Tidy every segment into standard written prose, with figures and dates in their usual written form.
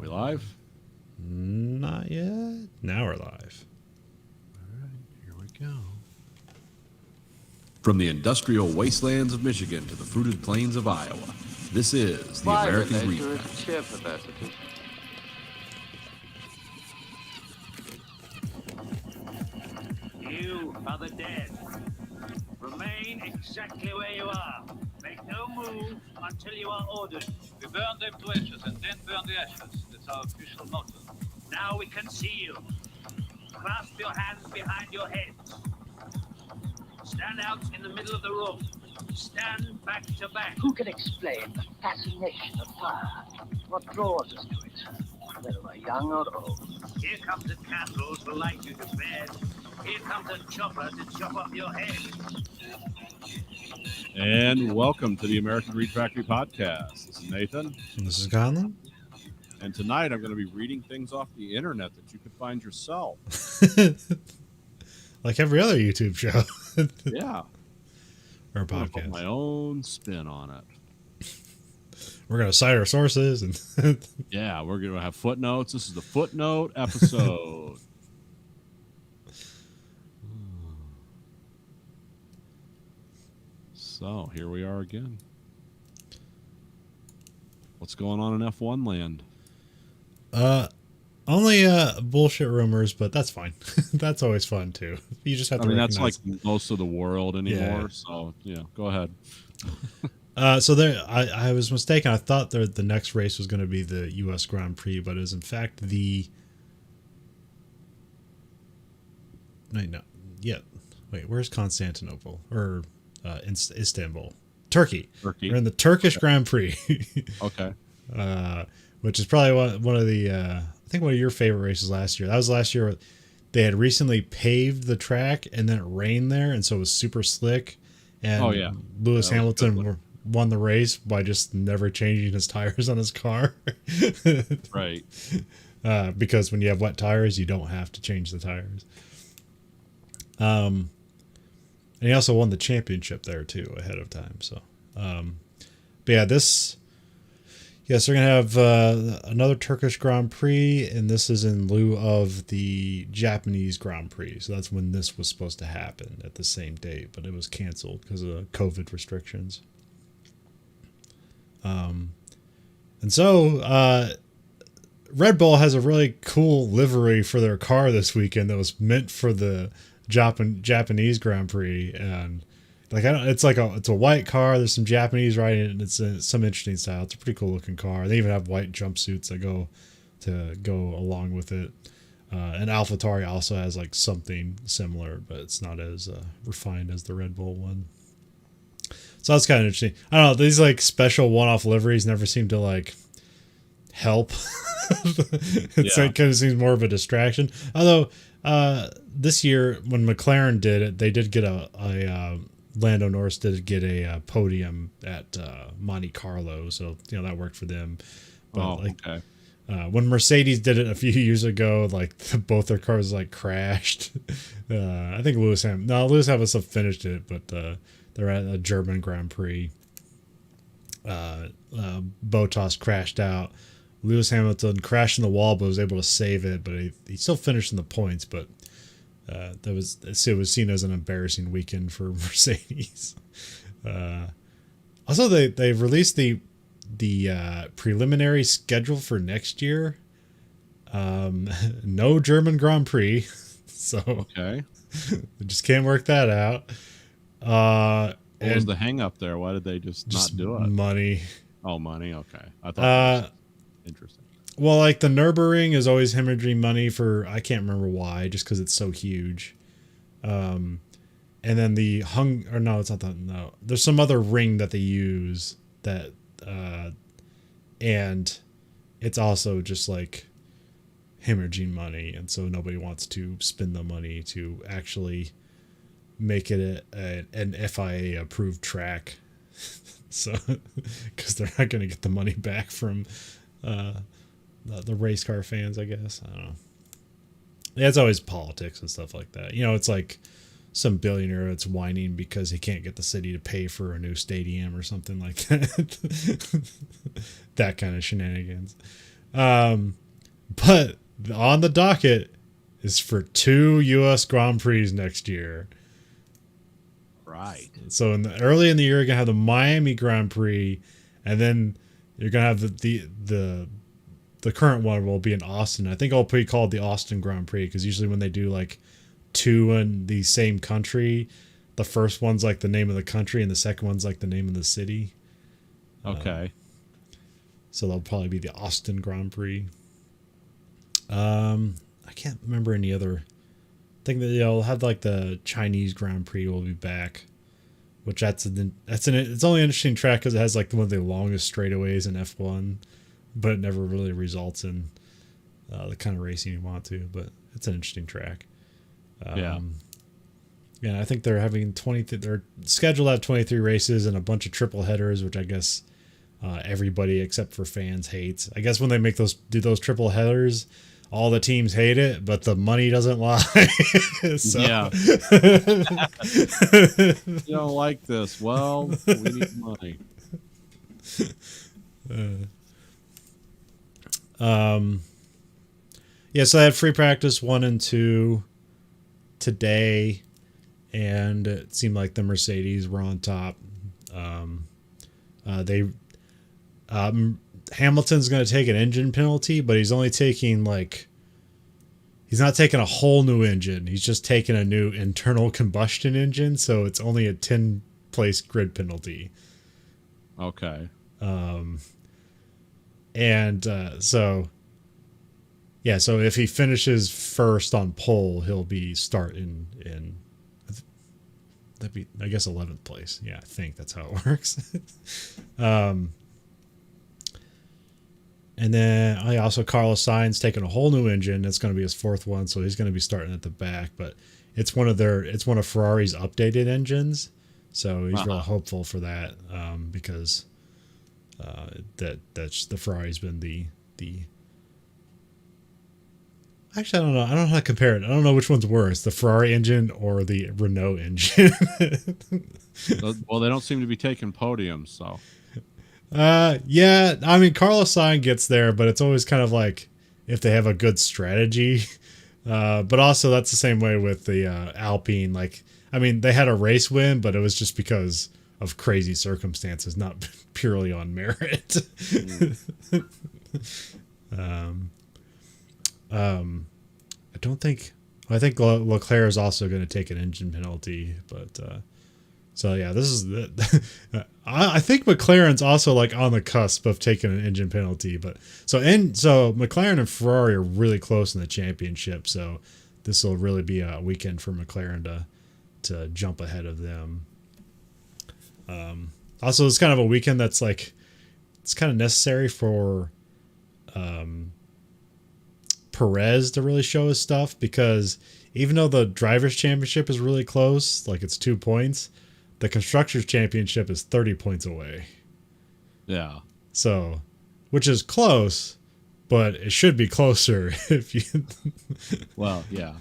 We live? Not yet. Now we're live. All right, here we go. From the industrial wastelands of Michigan to the fruited plains of Iowa, this is the By American the nature Reef. is shepherdess. You are the dead. Remain exactly where you are. Make no move until you are ordered. We burn them to ashes and then burn the ashes. That's our official motto. Now we can see you. Clasp your hands behind your heads. Stand out in the middle of the room. Stand back to back. Who can explain the fascination of fire? What draws us to it, whether we're young or old? Here comes a candle to light you to bed. Here comes a chopper to chop off your head. And welcome to the American Reed Factory Podcast. This is Nathan. And this is Conlon. And tonight I'm going to be reading things off the internet that you could find yourself. Like every other YouTube show. Yeah. Or I'm going to put podcast. my own spin on it. We're going to cite our sources. And Yeah, we're going to have footnotes. This is the footnote episode. So here we are again. What's going on in F1 land? only bullshit rumors, but that's fine. That's always fun, too. You just have to That's like recognize. most of the world anymore. Yeah. So, yeah, go ahead. So there, I was mistaken. I thought the next race was going to be the U.S. Grand Prix, but it is in fact the. No. Yeah. Wait, where's Constantinople or Istanbul? Turkey. Turkey. We're in the Turkish Grand Prix, Okay. which is probably one of the. I think one of your favorite races last year. That was last year. They had recently paved the track, and then it rained there, and so it was super slick. And Oh, yeah. Lewis That was a good Hamilton won the race by just never changing his tires on his car. Right. Because when you have wet tires, you don't have to change the tires. And he also won the championship there too ahead of time. So, but yeah, yes, they're gonna have another Turkish Grand Prix, and this is in lieu of the Japanese Grand Prix. So that's when this was supposed to happen at the same date, but it was canceled because of COVID restrictions. And so Red Bull has a really cool livery for their car this weekend that was meant for the Japanese Grand Prix, and it's a white car. There's some Japanese riding it, and it's some interesting style. It's a pretty cool looking car. They even have white jumpsuits that go along with it. And AlphaTauri also has like something similar, but it's not as refined as the Red Bull one. So that's kind of interesting. I don't know. These like special one-off liveries never seem to like help. It's Yeah. like kind of seems more of a distraction. Although this year when McLaren did it, they did get a Lando Norris did get a podium at Monte Carlo, so that worked for them. But Okay. when Mercedes did it a few years ago, like both their cars like crashed. I think Lewis Hamilton finished it, but they're at a German Grand Prix. Bottas crashed out. Lewis Hamilton crashed in the wall, but was able to save it. But he still finished in the points. But it was seen as an embarrassing weekend for Mercedes. Also, they released the preliminary schedule for next year. No German Grand Prix, so Okay. they just can't work that out. What was the hang up there? Why did they just not do it? Money. Oh, money. Okay. I thought that was interesting. Well, like the Nürburgring is always hemorrhaging money for, I can't remember why, just because it's so huge. And then it's not that. No, there's some other ring that they use that, and it's also just like hemorrhaging money, and so nobody wants to spend the money to actually make it an FIA approved track. So, because they're not going to get the money back from the race car fans, I guess. I don't know. Yeah, it's always politics and stuff like that. It's like some billionaire that's whining because he can't get the city to pay for a new stadium or something like that. That kind of shenanigans. But on the docket is for 2 U.S. Grand Prix next year. Right. So early in the year, you're gonna have the Miami Grand Prix, and then you're gonna have the current one will be in Austin. I think it'll be called the Austin Grand Prix because usually when they do like 2 in the same country, the first one's like the name of the country and the second one's like the name of the city. Okay. So they'll probably be the Austin Grand Prix. I can't remember any other. I think that they'll have like the Chinese Grand Prix will be back, which it's only an interesting track because it has like one of the longest straightaways in F1, but it never really results in the kind of racing you want to. But it's an interesting track. Yeah. Yeah, I think they're having they're scheduled to have 23 races and a bunch of triple headers, which I guess everybody except for fans hates. I guess when they make those triple headers, all the teams hate it, but the money doesn't lie. So. Yeah. You don't like this? Well, we need money. Yeah, so I had free practice 1 and 2 today, and it seemed like the Mercedes were on top. Hamilton's going to take an engine penalty, but he's only taking he's not taking a whole new engine. He's just taking a new internal combustion engine, so it's only a 10-place grid penalty. Okay. So if he finishes first on pole, he'll be starting in that'd be, I guess, 11th place. Yeah, I think that's how it works. And then Carlos Sainz taking a whole new engine. It's going to be his 4th one, so he's going to be starting at the back. But it's one of Ferrari's updated engines, so he's really hopeful for that because that's the Ferrari's been the. Actually, I don't know. I don't know how to compare it. I don't know which one's worse, the Ferrari engine or the Renault engine. Well, they don't seem to be taking podiums, so. Yeah, I mean, Carlos Sainz gets there, but it's always kind of like if they have a good strategy. But also that's the same way with the Alpine. Like, I mean, they had a race win, but it was just because of crazy circumstances, not purely on merit. I think Leclerc is also going to take an engine penalty, but so yeah, this is I think McLaren's also like on the cusp of taking an engine penalty, but so McLaren and Ferrari are really close in the championship, so this will really be a weekend for McLaren to jump ahead of them. Also, it's kind of a weekend that's like it's kind of necessary for Perez to really show his stuff, because even though the Drivers' Championship is really close, like it's 2 points, the Constructors' Championship is 30 points away. Yeah. So, which is close, but it should be closer if you. Well, yeah.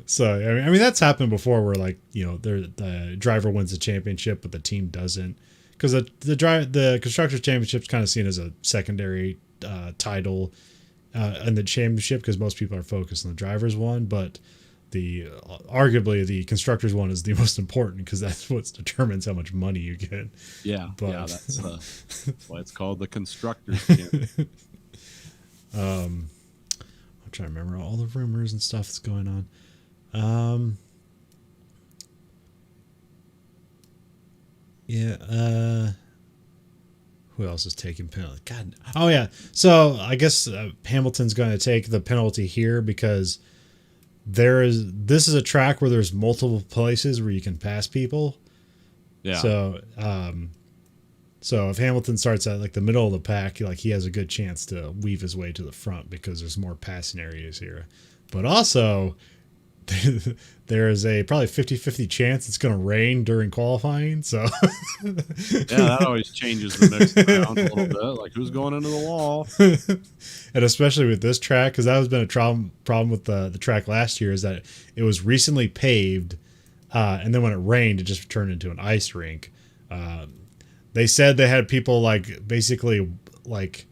So I mean that's happened before, where like the driver wins the championship, but the team doesn't, because the Constructors' Championship is kind of seen as a secondary title in the championship, because most people are focused on the drivers one, but arguably the Constructors one is the most important, because that's what determines how much money you get. Yeah, but, yeah, that's why it's called the Constructors' Championship. I'm trying to remember all the rumors and stuff that's going on. Who else is taking penalty? God. Oh yeah. So I guess Hamilton's going to take the penalty here, because this is a track where there's multiple places where you can pass people. Yeah. So if Hamilton starts at like the middle of the pack, like he has a good chance to weave his way to the front, because there's more passing areas here. But also there is a probably 50-50 chance it's going to rain during qualifying. So yeah, that always changes the mix around a little bit. Like, who's going into the wall? And especially with this track, because that has been a problem with the track last year, is that it was recently paved, and then when it rained, it just turned into an ice rink. They said they had people like basically like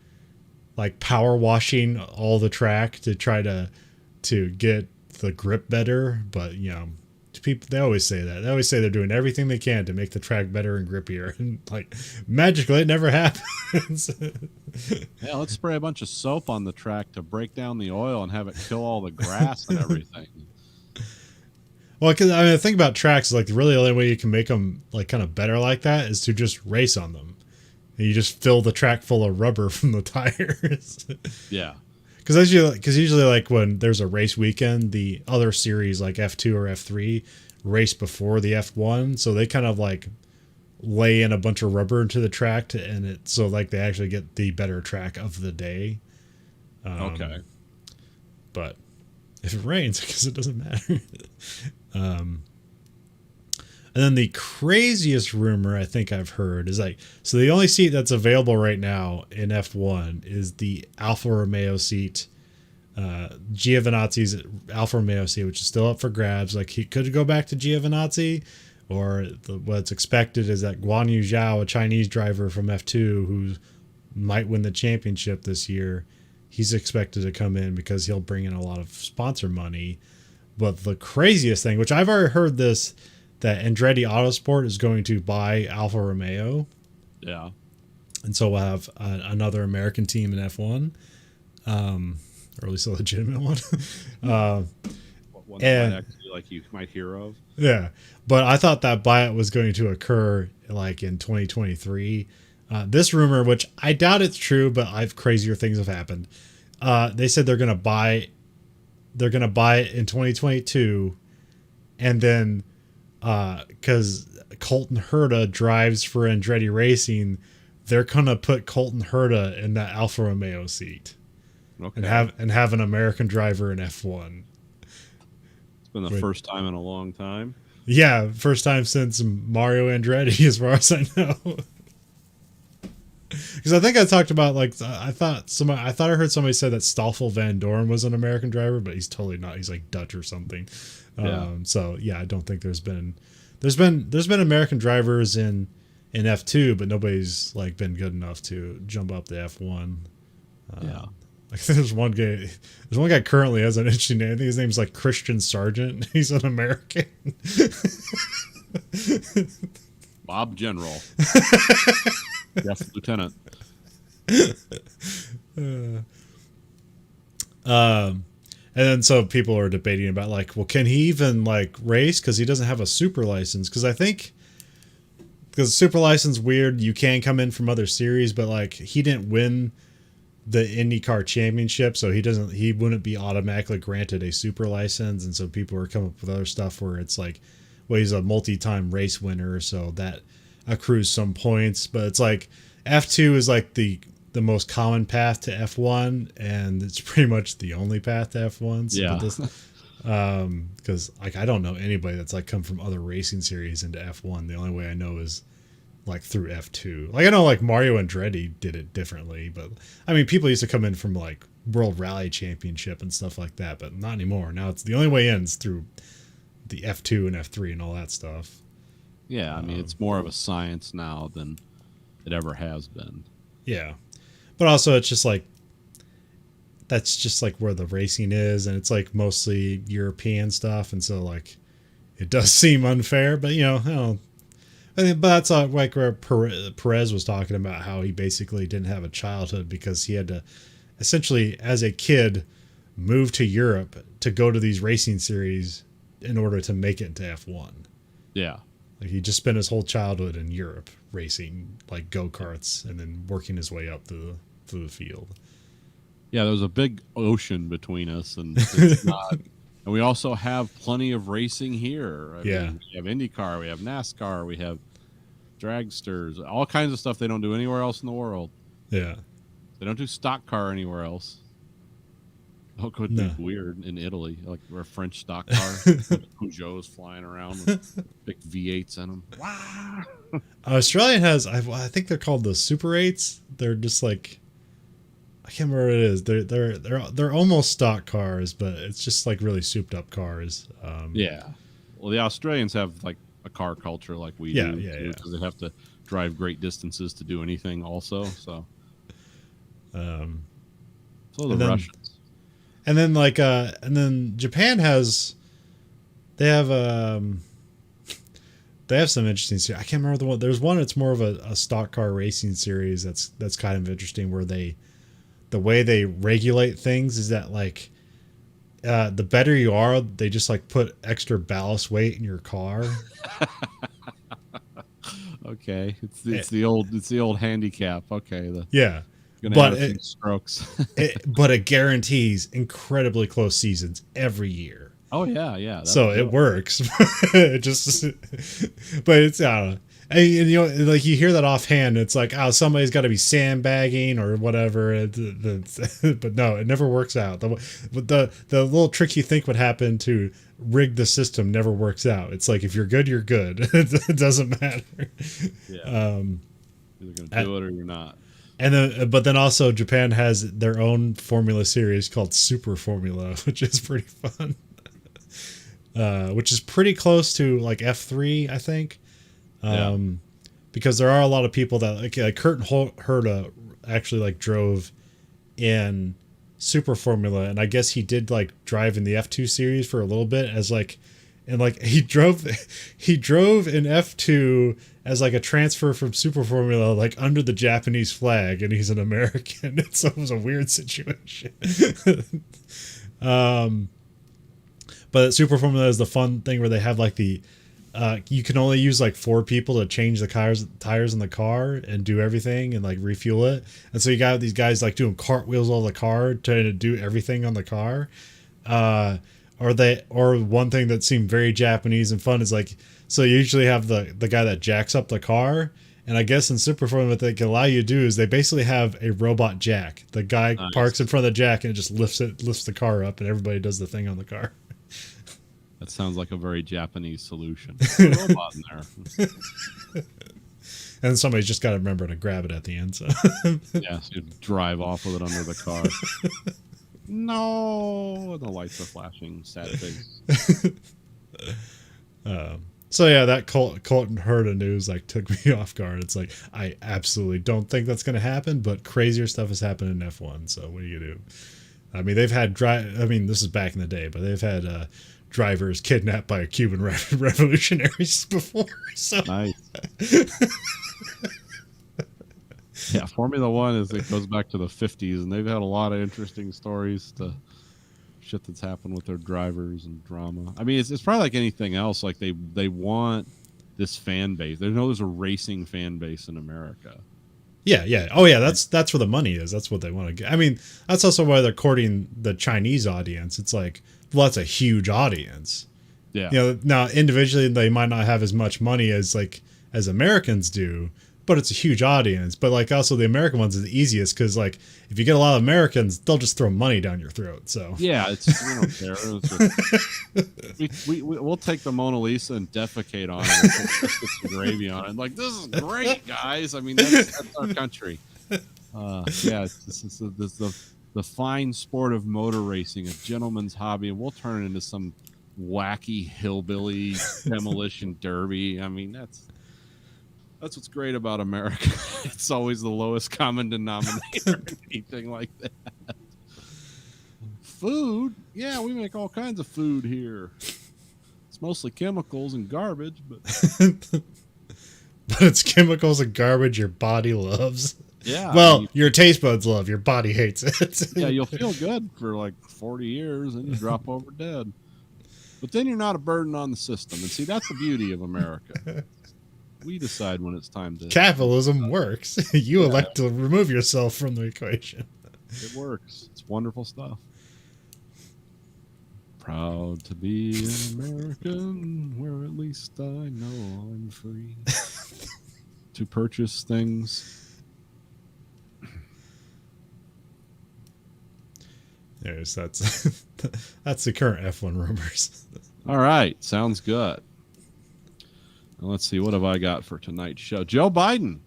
like power washing all the track to try to get the grip better. But you know, people, they always say that. They always say they're doing everything they can to make the track better and grippier, and like magically it never happens. Yeah, let's spray a bunch of soap on the track to break down the oil and have it kill all the grass and everything. Well, because I mean, the thing about tracks is like really the only way you can make them like kind of better like that is to just race on them. And you just fill the track full of rubber from the tires. Yeah. Because usually like when there's a race weekend, the other series like F2 or F3 race before the F1, so they kind of like lay in a bunch of rubber into the track and it so like they actually get the better track of the day. Okay. But if it rains, because it doesn't matter. And then the craziest rumor I think I've heard is like, so the only seat that's available right now in F1 is the Alfa Romeo seat, Giovinazzi's Alfa Romeo seat, which is still up for grabs. Like he could go back to Giovinazzi, or what's expected is that Guan Yu Zhao, a Chinese driver from F2 who might win the championship this year, he's expected to come in because he'll bring in a lot of sponsor money. But the craziest thing, which I've already heard this, that Andretti Autosport is going to buy Alfa Romeo. Yeah. And so we'll have another American team in F1, or at least a legitimate one. One that might actually, like you might hear of. Yeah. But I thought that buyout was going to occur like in 2023. This rumor, which I doubt it's true, but crazier things have happened. They said they're going to buy it in 2022, and then because Colton Herta drives for Andretti Racing, they're gonna put Colton Herta in that Alfa Romeo seat, Okay. and have an American driver in F1. It's been the first time in a long time. Yeah, first time since Mario Andretti, as far as I know. Because I think I talked about like I thought I heard somebody said that Stoffel Van Dorn was an American driver, but he's totally not. He's like Dutch or something. Yeah. So yeah, I don't think there's been American drivers in F2, but nobody's like been good enough to jump up to F1. Yeah. Like there's one guy currently has an interesting name. I think his name's like Christian Sargent. He's an American. Bob General. Yes, Lieutenant. And then so people are debating about like, well, can he even like race because he doesn't have a super license? Because I think because super license weird, you can come in from other series, but like he didn't win the IndyCar championship, so he wouldn't be automatically granted a super license. And so people are coming up with other stuff where it's like, well, he's a multi-time race winner, so that accrues some points. But it's like F2 is like the most common path to F1, and it's pretty much the only path to F1. So Yeah. because like I don't know anybody that's like come from other racing series into F1. The only way I know is like through F2. Like I know like Mario Andretti did it differently, but I mean people used to come in from like World Rally Championship and stuff like that, but not anymore. Now it's the only way in is through the F2 and F3 and all that stuff. Yeah, I mean it's more of a science now than it ever has been. Yeah. But also it's just like that's just like where the racing is, and it's like mostly European stuff, and so like it does seem unfair, but you know, I don't know. I think, but that's like where Perez was talking about how he basically didn't have a childhood because he had to essentially as a kid move to Europe to go to these racing series in order to make it into F1. Yeah. Like he just spent his whole childhood in Europe racing like go-karts and then working his way up through the field. Yeah, there was a big ocean between us, and it's not. And we also have plenty of racing here. I mean, we have IndyCar, we have NASCAR, we have dragsters, all kinds of stuff they don't do anywhere else in the world. Yeah. They don't do stock car anywhere else. Oh, it could be weird in Italy, like we're a French stock car. Peugeots flying around with big V8s in them. Wow. Australian has, I think they're called the Super 8s. They're just like, I can't remember what it is. They're almost stock cars, but it's just like really souped up cars. Yeah. Well, the Australians have like a car culture like we do. Yeah. Because they have to drive great distances to do anything also. So. So the And then- Russians. And then and then Japan has, they have some interesting series. I can't remember the one. There's one that's more of a stock car racing series that's kind of interesting, where the way they regulate things is that like the better you are, they just like put extra ballast weight in your car. Okay, it's the old handicap. Okay, Yeah. gonna But have a few it- strokes. But it guarantees incredibly close seasons every year. Oh yeah. So that'll it do works. It just, but it's, I don't know. And, you know, like you hear that offhand, it's like, oh, somebody's got to be sandbagging or whatever. But no, it never works out. The little trick you think would happen to rig the system never works out. It's like, if you're good, you're good. It doesn't matter. Yeah. You're gonna do it or you're not. And then, but then also Japan has their own formula series called Super Formula, which is pretty fun. Which is pretty close to like F3, I think. Because there are a lot of people that like Kurt Herta actually like drove in Super Formula, and I guess he did like drive in the F2 series for a little bit as like, and like he drove in F2 as like a transfer from Super Formula, like under the Japanese flag, and he's an American. So it was a weird situation. But Super Formula is the fun thing where they have like the you can only use like 4 people to change the tires in the car and do everything and like refuel it. And so you got these guys like doing cartwheels on the car, trying to do everything on the car. Or one thing that seemed very Japanese and fun is like, so you usually have the guy that jacks up the car. And I guess in Super Formula, what they can allow you to do is they basically have a robot jack. The guy parks in front of the jack and it just lifts the car up, and everybody does the thing on the car. That sounds like a very Japanese solution. There's a robot in there. And somebody's just got to remember to grab it at the end. So Yeah, so you drive off with it under the car. No, the lights are flashing. Sad face. so yeah, that Colton Herta news like took me off guard. It's like, I absolutely don't think that's going to happen, but crazier stuff has happened in F1. So what do you do? I mean, they've had this is back in the day, but they've had drivers kidnapped by Cuban revolutionaries before. So Nice. Yeah, Formula One it goes back to the 50s, and they've had a lot of interesting stories to shit that's happened with their drivers and drama. I mean, it's probably like anything else. Like they want this fan base. They know there's a racing fan base in America. Yeah. Oh yeah, that's where the money is. That's what they want to get. I mean, that's also why they're courting the Chinese audience. It's like, well, that's a huge audience. Yeah. You know, now individually they might not have as much money as Americans do, but it's a huge audience. But like also the American ones is the easiest because like if you get a lot of Americans, they'll just throw money down your throat. So Yeah, we don't care. We'll take the Mona Lisa and defecate on it and put some gravy on it. Like, this is great, guys. I mean, that's our country. Yeah, this is the fine sport of motor racing, a gentleman's hobby, and we'll turn it into some wacky hillbilly demolition derby. I mean, that's what's great about America. It's always the lowest common denominator, anything like that. Food, yeah, we make all kinds of food here. It's mostly chemicals and garbage, but but it's chemicals and garbage your body loves. yeah. Well, I mean, your taste buds love, your body hates it. yeah, you'll feel good for like 40 years and you drop over dead. But then you're not a burden on the system. And see, that's the beauty of America. We decide when it's time to. Capitalism works. You elect to remove yourself from the equation. It works. It's wonderful stuff. Proud to be an American, where at least I know I'm free to purchase things. Yes, that's the current F1 rumors. All right, sounds good. Now let's see, what have I got for tonight's show? Joe Biden,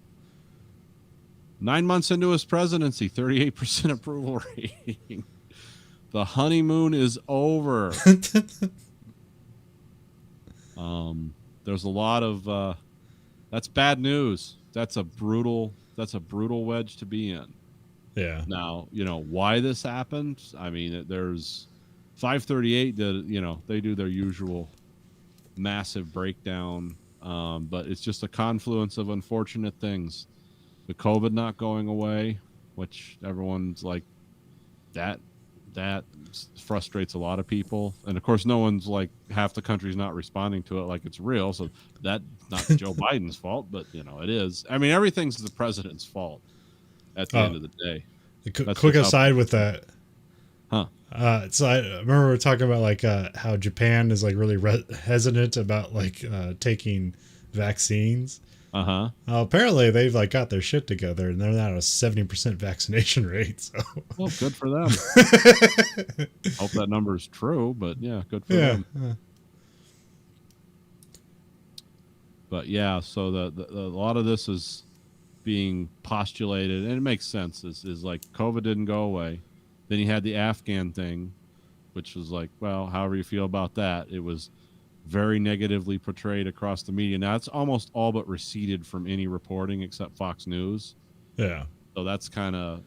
9 months into his presidency, 38% approval rating. The honeymoon is over. There's a lot of that's bad news. That's a brutal wedge to be in. Yeah. Now, why this happened. I mean, there's 538 that, they do their usual massive breakdown. But it's just a confluence of unfortunate things. The COVID not going away, which everyone's like, that frustrates a lot of people. And of course, no one's like, half the country's not responding to it like it's real. So that's not Joe Biden's fault, but it is. I mean, everything's the president's fault at the end of the day. Quick aside with that. Huh. So I remember we were talking about like how Japan is like really hesitant about like taking vaccines. Uh-huh. Apparently they've like got their shit together and they're now at a 70% vaccination rate. So Well, good for them. Hope that number is true, but yeah, good for them. But yeah, so the a lot of this is being postulated, and it makes sense. Is like COVID didn't go away. Then you had the Afghan thing, which was like, well, however you feel about that, it was very negatively portrayed across the media. Now it's almost all but receded from any reporting except Fox News. Yeah. So that's kind of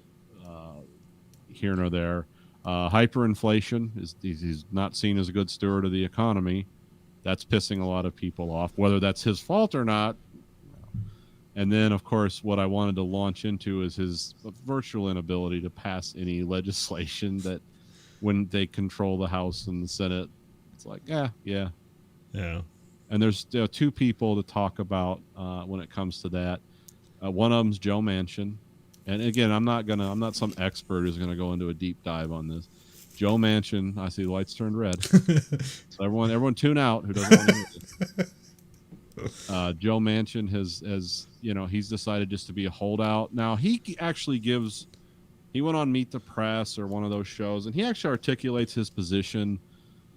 here nor there. Hyperinflation he's not seen as a good steward of the economy. That's pissing a lot of people off, whether that's his fault or not. And then, of course, what I wanted to launch into is his virtual inability to pass any legislation that when they control the House and the Senate, it's like, yeah. And there's two people to talk about when it comes to that. One of them's Joe Manchin. And again, I'm not some expert who's going to go into a deep dive on this. Joe Manchin, I see the lights turned red. So everyone tune out who doesn't want to hear it. Joe Manchin has he's decided just to be a holdout. Now he actually he went on Meet the Press or one of those shows, and he actually articulates his position,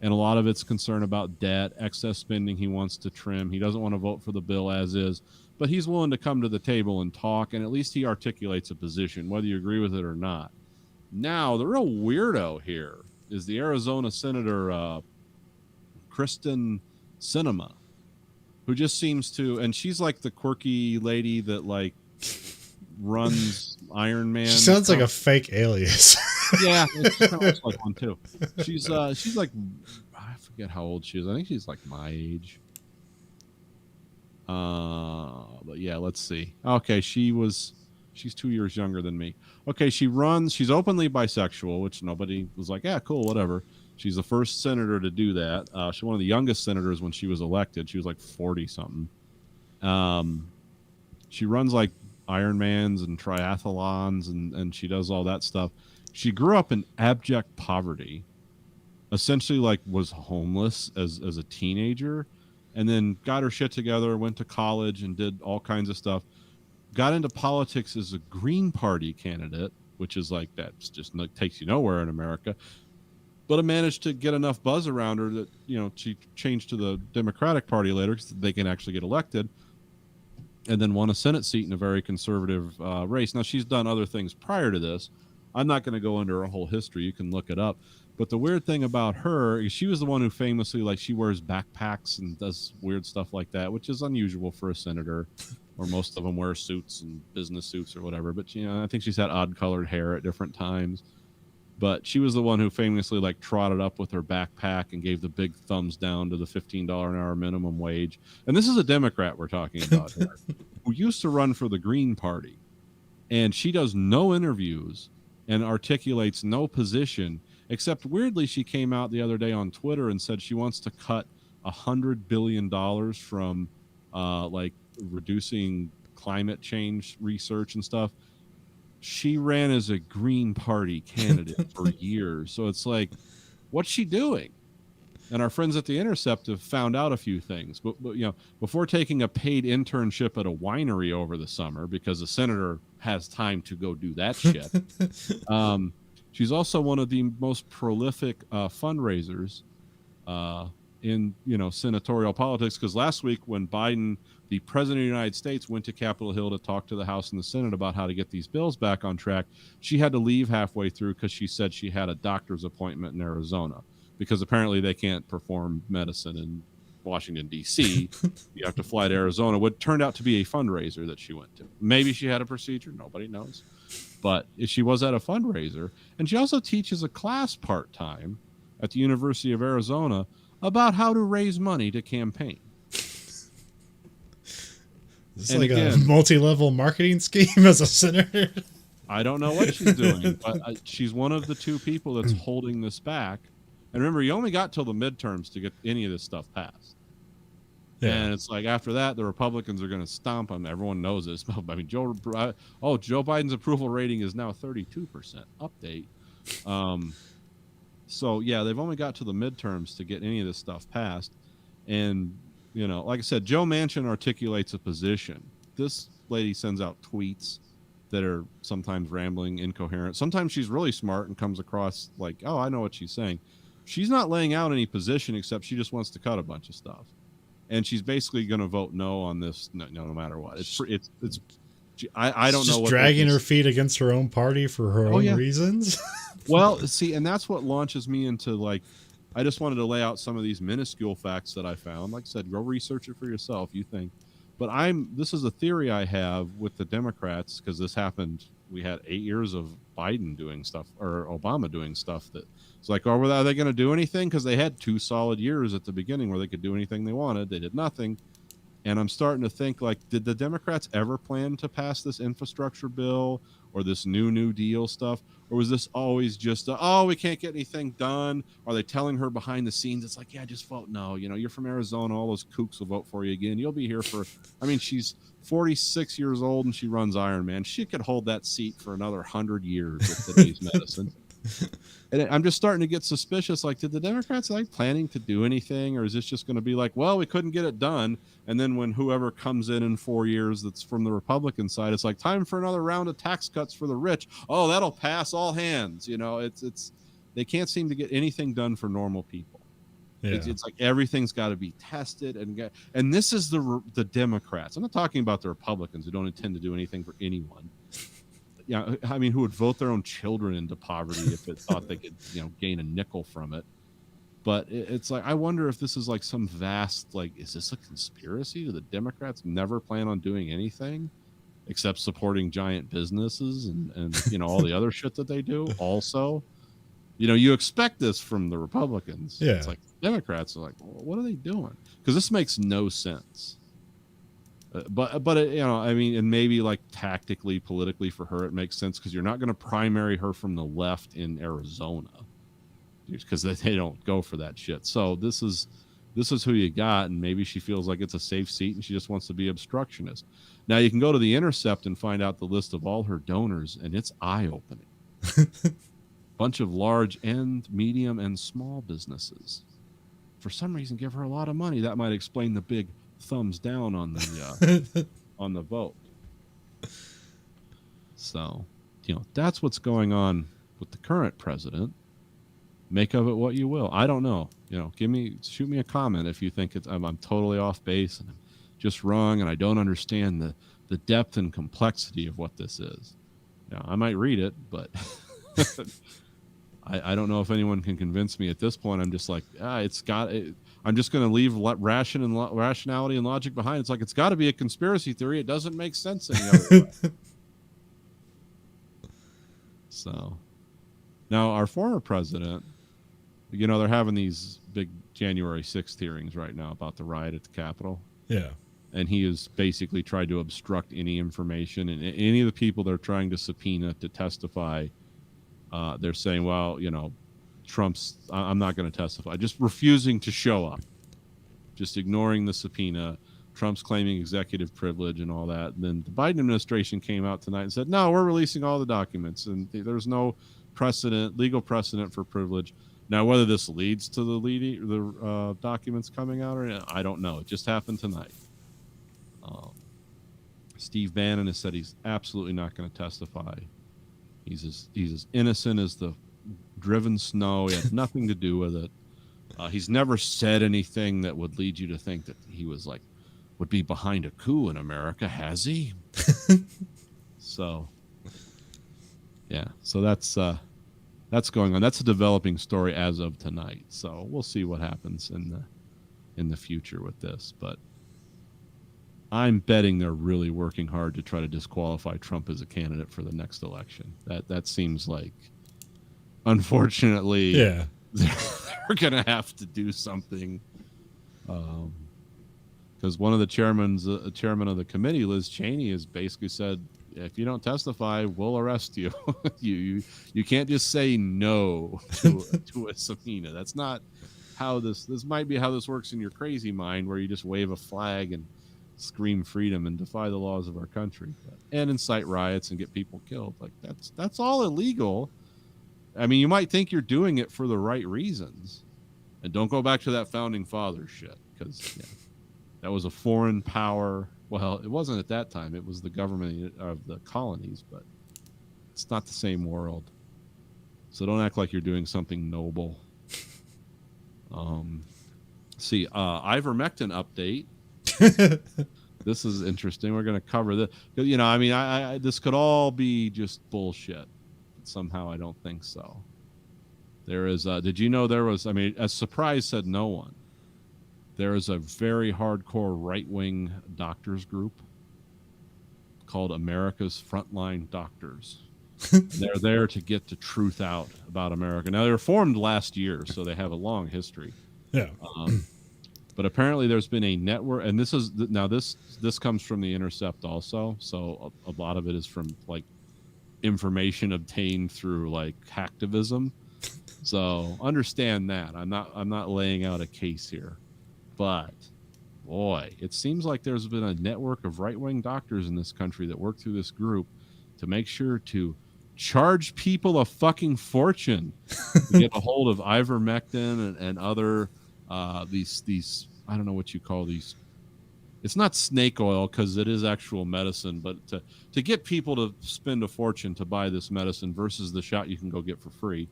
and a lot of it's concern about debt, excess spending he wants to trim. He doesn't want to vote for the bill as is, but he's willing to come to the table and talk, and at least he articulates a position, whether you agree with it or not. Now, the real weirdo here is the Arizona Senator Kristen Sinema, who just seems to, and she's like the quirky lady that like runs Iron Man. She sounds like a fake alias. Yeah, it kind of looks like one too. She's like, I forget how old she is. I think she's like my age. But yeah, let's see. Okay, she's 2 years younger than me. Okay, she's openly bisexual, which nobody was like, yeah, cool, whatever. She's the first senator to do that. She's one of the youngest senators when she was elected. She was like 40 something. She runs like Ironmans and triathlons and she does all that stuff. She grew up in abject poverty, essentially like was homeless as a teenager, and then got her shit together, went to college and did all kinds of stuff. Got into politics as a Green Party candidate, which is like, that's just takes you nowhere in America. But I managed to get enough buzz around her that, she changed to the Democratic Party later because they can actually get elected, and then won a Senate seat in a very conservative race. Now, she's done other things prior to this. I'm not going to go into her whole history. You can look it up. But the weird thing about her is she was the one who famously, like, she wears backpacks and does weird stuff like that, which is unusual for a senator. Or most of them wear suits and business suits or whatever. But, I think she's had odd colored hair at different times. But she was the one who famously like trotted up with her backpack and gave the big thumbs down to the $15 an hour minimum wage. And this is a Democrat we're talking about here, who used to run for the Green Party. And she does no interviews and articulates no position, except weirdly she came out the other day on Twitter and said she wants to cut $100 billion from like reducing climate change research and stuff. She ran as a Green Party candidate for years. So it's like, what's she doing? And our friends at The Intercept have found out a few things. But before taking a paid internship at a winery over the summer, because the senator has time to go do that shit, she's also one of the most prolific fundraisers in senatorial politics. Because last week when Biden, the president of the United States, went to Capitol Hill to talk to the House and the Senate about how to get these bills back on track, she had to leave halfway through because she said she had a doctor's appointment in Arizona, because apparently they can't perform medicine Washington, D.C. You have to fly to Arizona. What turned out to be a fundraiser that she went to. Maybe she had a procedure. Nobody knows. But she was at a fundraiser. And she also teaches a class part-time at the University of Arizona about how to raise money to campaign. Is this like a multi-level marketing scheme as a senator? I don't know what she's doing, but she's one of the two people that's holding this back. And remember, you only got till the midterms to get any of this stuff passed. Yeah. And it's like after that, the Republicans are going to stomp them. Everyone knows this. I mean, Joe Biden's approval rating is now 32%. Update. So, yeah, they've only got to the midterms to get any of this stuff passed. And, you know, like I said, Joe Manchin articulates a position. This lady sends out tweets that are sometimes rambling, incoherent. Sometimes she's really smart and comes across like, oh, I know what she's saying. She's not laying out any position except she just wants to cut a bunch of stuff. And she's basically going to vote no on this no matter what. I don't know what dragging her feet against her own party for her own reasons. Well, see, and that's what launches me into like, I just wanted to lay out some of these minuscule facts that I found. Like I said, go research it for yourself. You think, but this is a theory I have with the Democrats because this happened. We had 8 years of Biden doing stuff or Obama doing stuff that it's like, oh, are they going to do anything? Because they had 2 solid years at the beginning where they could do anything they wanted. They did nothing. And I'm starting to think, like, did the Democrats ever plan to pass this infrastructure bill or this New Deal stuff? Or was this always just, we can't get anything done? Are they telling her behind the scenes? It's like, yeah, just vote no. You know, you're from Arizona. All those kooks will vote for you again. You'll be here for, I mean, she's 46 years old and she runs Ironman. She could hold that seat for another 100 years with today's medicine. And I'm just starting to get suspicious. Like, did the Democrats planning to do anything, or is this just going to be like, well, we couldn't get it done, and then when whoever comes in 4 years that's from the Republican side, it's like time for another round of tax cuts for the rich. Oh, that'll pass all hands. You know, it's they can't seem to get anything done for normal people. Yeah. It's like everything's got to be tested and this is the Democrats. I'm not talking about the Republicans who don't intend to do anything for anyone. Yeah, I mean, who would vote their own children into poverty if it thought they could, gain a nickel from it. But it's like, I wonder if this is like some vast, like, is this a conspiracy? Do the Democrats never plan on doing anything except supporting giant businesses and all the other shit that they do? Also, you expect this from the Republicans. Yeah. It's like Democrats are like, well, what are they doing? Because this makes no sense. But I mean, and maybe like tactically, politically for her, it makes sense because you're not going to primary her from the left in Arizona because they don't go for that shit. So this is who you got, and maybe she feels like it's a safe seat and she just wants to be obstructionist. Now you can go to The Intercept and find out the list of all her donors, and it's eye-opening. Bunch of large and medium and small businesses. For some reason, give her a lot of money. That might explain the big thumbs down on the on the vote. So, that's what's going on with the current president. Make of it what you will. I don't know. Shoot me a comment if you think I'm totally off base and I'm just wrong and I don't understand the depth and complexity of what this is. I might read it, but I don't know if anyone can convince me at this point. I'm just like, I'm just going to leave rationality and logic behind. It's like, it's got to be a conspiracy theory. It doesn't make sense any other way. So now our former president, they're having these big January 6th hearings right now about the riot at the Capitol. Yeah. And he has basically tried to obstruct any information, and any of the people they're trying to subpoena to testify, they're saying, well, I'm not going to testify, just refusing to show up, just ignoring the subpoena. Trump's claiming executive privilege and all that. And then the Biden administration came out tonight and said, no, we're releasing all the documents and there's no legal precedent for privilege. Now, whether this leads to the documents coming out or not, I don't know. It just happened tonight. Steve Bannon has said he's absolutely not going to testify. He's as innocent as the driven snow. He had nothing to do with it. He's never said anything that would lead you to think that he would be behind a coup in America, has he? So, yeah. So that's going on. That's a developing story as of tonight. So we'll see what happens in in the future with this. But I'm betting they're really working hard to try to disqualify Trump as a candidate for the next election. That seems like, unfortunately, Yeah. they're going to have to do something. Because one of the chairman of the committee, Liz Cheney, has basically said, if you don't testify, we'll arrest you. you can't just say no to a subpoena. That's not how this might be how this works in your crazy mind, where you just wave a flag and scream freedom and defy the laws of our country and incite riots and get people killed. Like that's all illegal. I mean, you might think you're doing it for the right reasons, and don't go back to that founding father shit, because that was a foreign power. Well, it wasn't at that time. It was the government of the colonies, but it's not the same world. So don't act like you're doing something noble. See, ivermectin update. This is interesting. We're going to cover this. You know, I mean, I this could all be just bullshit. But somehow I don't think so. There is, did you know there was, I mean, a surprise said no one. There is a very hardcore right-wing doctors group called America's Frontline Doctors. They're there to get the truth out about America. Now, they were formed last year, so they have a long history. Yeah. But apparently there's been a network, and this is, now this comes from The Intercept also, so a lot of it is from, like, information obtained through, like, hacktivism. So understand that. I'm not laying out a case here. But, boy, it seems like there's been a network of right-wing doctors in this country that work through this group to make sure to charge people a fucking fortune to get a hold of ivermectin and other these I don't know what you call these. It's not snake oil because it is actual medicine, but to get people to spend a fortune to buy this medicine versus the shot you can go get for free,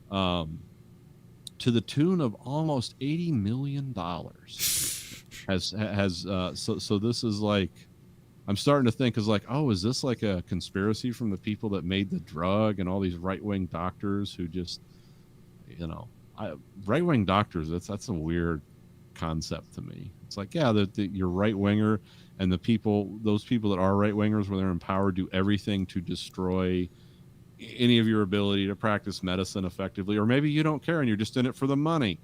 to the tune of almost $80 million so this is like, I'm starting to think is like, oh, is this like a conspiracy from the people that made the drug and all these right-wing doctors who just, you know, right-wing doctors, that's a weird concept to me. It's like, yeah, you're right-winger, and those people that are right-wingers, when they're in power, do everything to destroy any of your ability to practice medicine effectively. Or maybe you don't care and you're just in it for the money.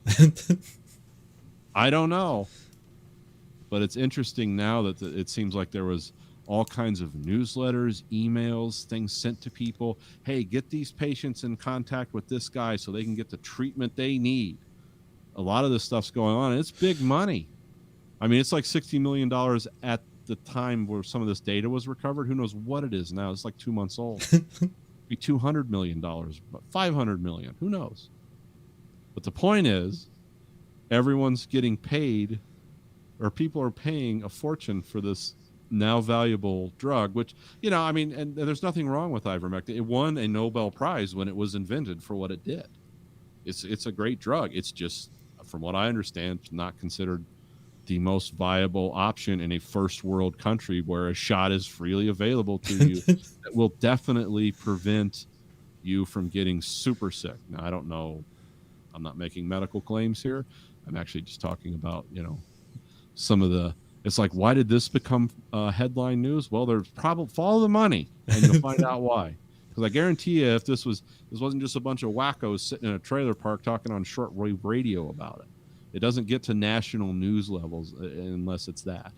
I don't know. But it's interesting now that it seems like there was all kinds of newsletters, emails, things sent to people. Hey, get these patients in contact with this guy so they can get the treatment they need. A lot of this stuff's going on, and it's big money. I mean, it's like $60 million at the time where some of this data was recovered. Who knows what it is now? It's like 2 months old. Be $200 million, but $500 million. Who knows? But the point is, everyone's getting paid, or people are paying a fortune for this now valuable drug, which, you know, I mean, and there's nothing wrong with ivermectin. It won a Nobel Prize when it was invented for what it did. It's a great drug. It's just, from what I understand, not considered the most viable option in a first world country where a shot is freely available to you that will definitely prevent you from getting super sick. Now, I don't know. I'm not making medical claims here. I'm actually just talking about, you know, some of the, it's like, why did this become headline news? Well, there's probably, follow the money and you'll find out why. Because I guarantee you, if this wasn't just a bunch of wackos sitting in a trailer park talking on shortwave radio about it, it doesn't get to national news levels unless it's that.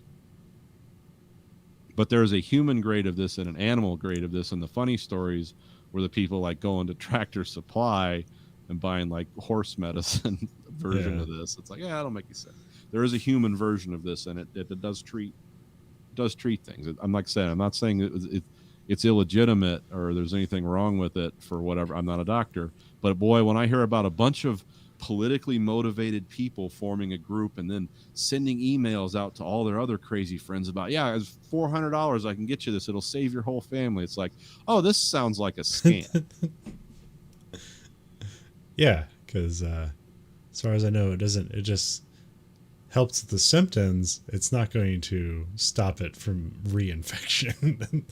But there's a human grade of this and an animal grade of this, and the funny stories where the people like going to Tractor Supply and buying like horse medicine version of this. It's like, yeah, that'll make you sick. There is a human version of this, and it does treat things. I'm like saying, I'm not saying it's illegitimate or there's anything wrong with it for whatever. I'm not a doctor, but boy, when I hear about a bunch of politically motivated people forming a group and then sending emails out to all their other crazy friends about, yeah, it's $400, I can get you this, it'll save your whole family. It's like, oh, this sounds like a scam. Yeah, because as far as I know, it just helps the symptoms. It's not going to stop it from reinfection.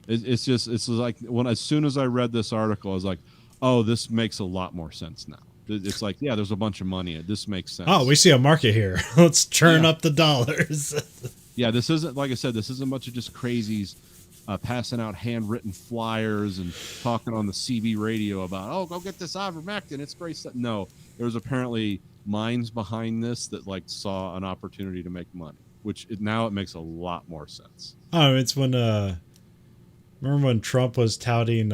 It's like, as soon as I read this article, I was like, oh, this makes a lot more sense now. It's like, yeah, there's a bunch of money in it. This makes sense. Oh, we see a market here. Let's churn up the dollars. Yeah, this isn't, like I said, this isn't a bunch of just crazies passing out handwritten flyers and talking on the CB radio about, oh, go get this ivermectin, it's great stuff. No, there's apparently minds behind this that like saw an opportunity to make money, which now it makes a lot more sense. Oh, it's when remember when Trump was touting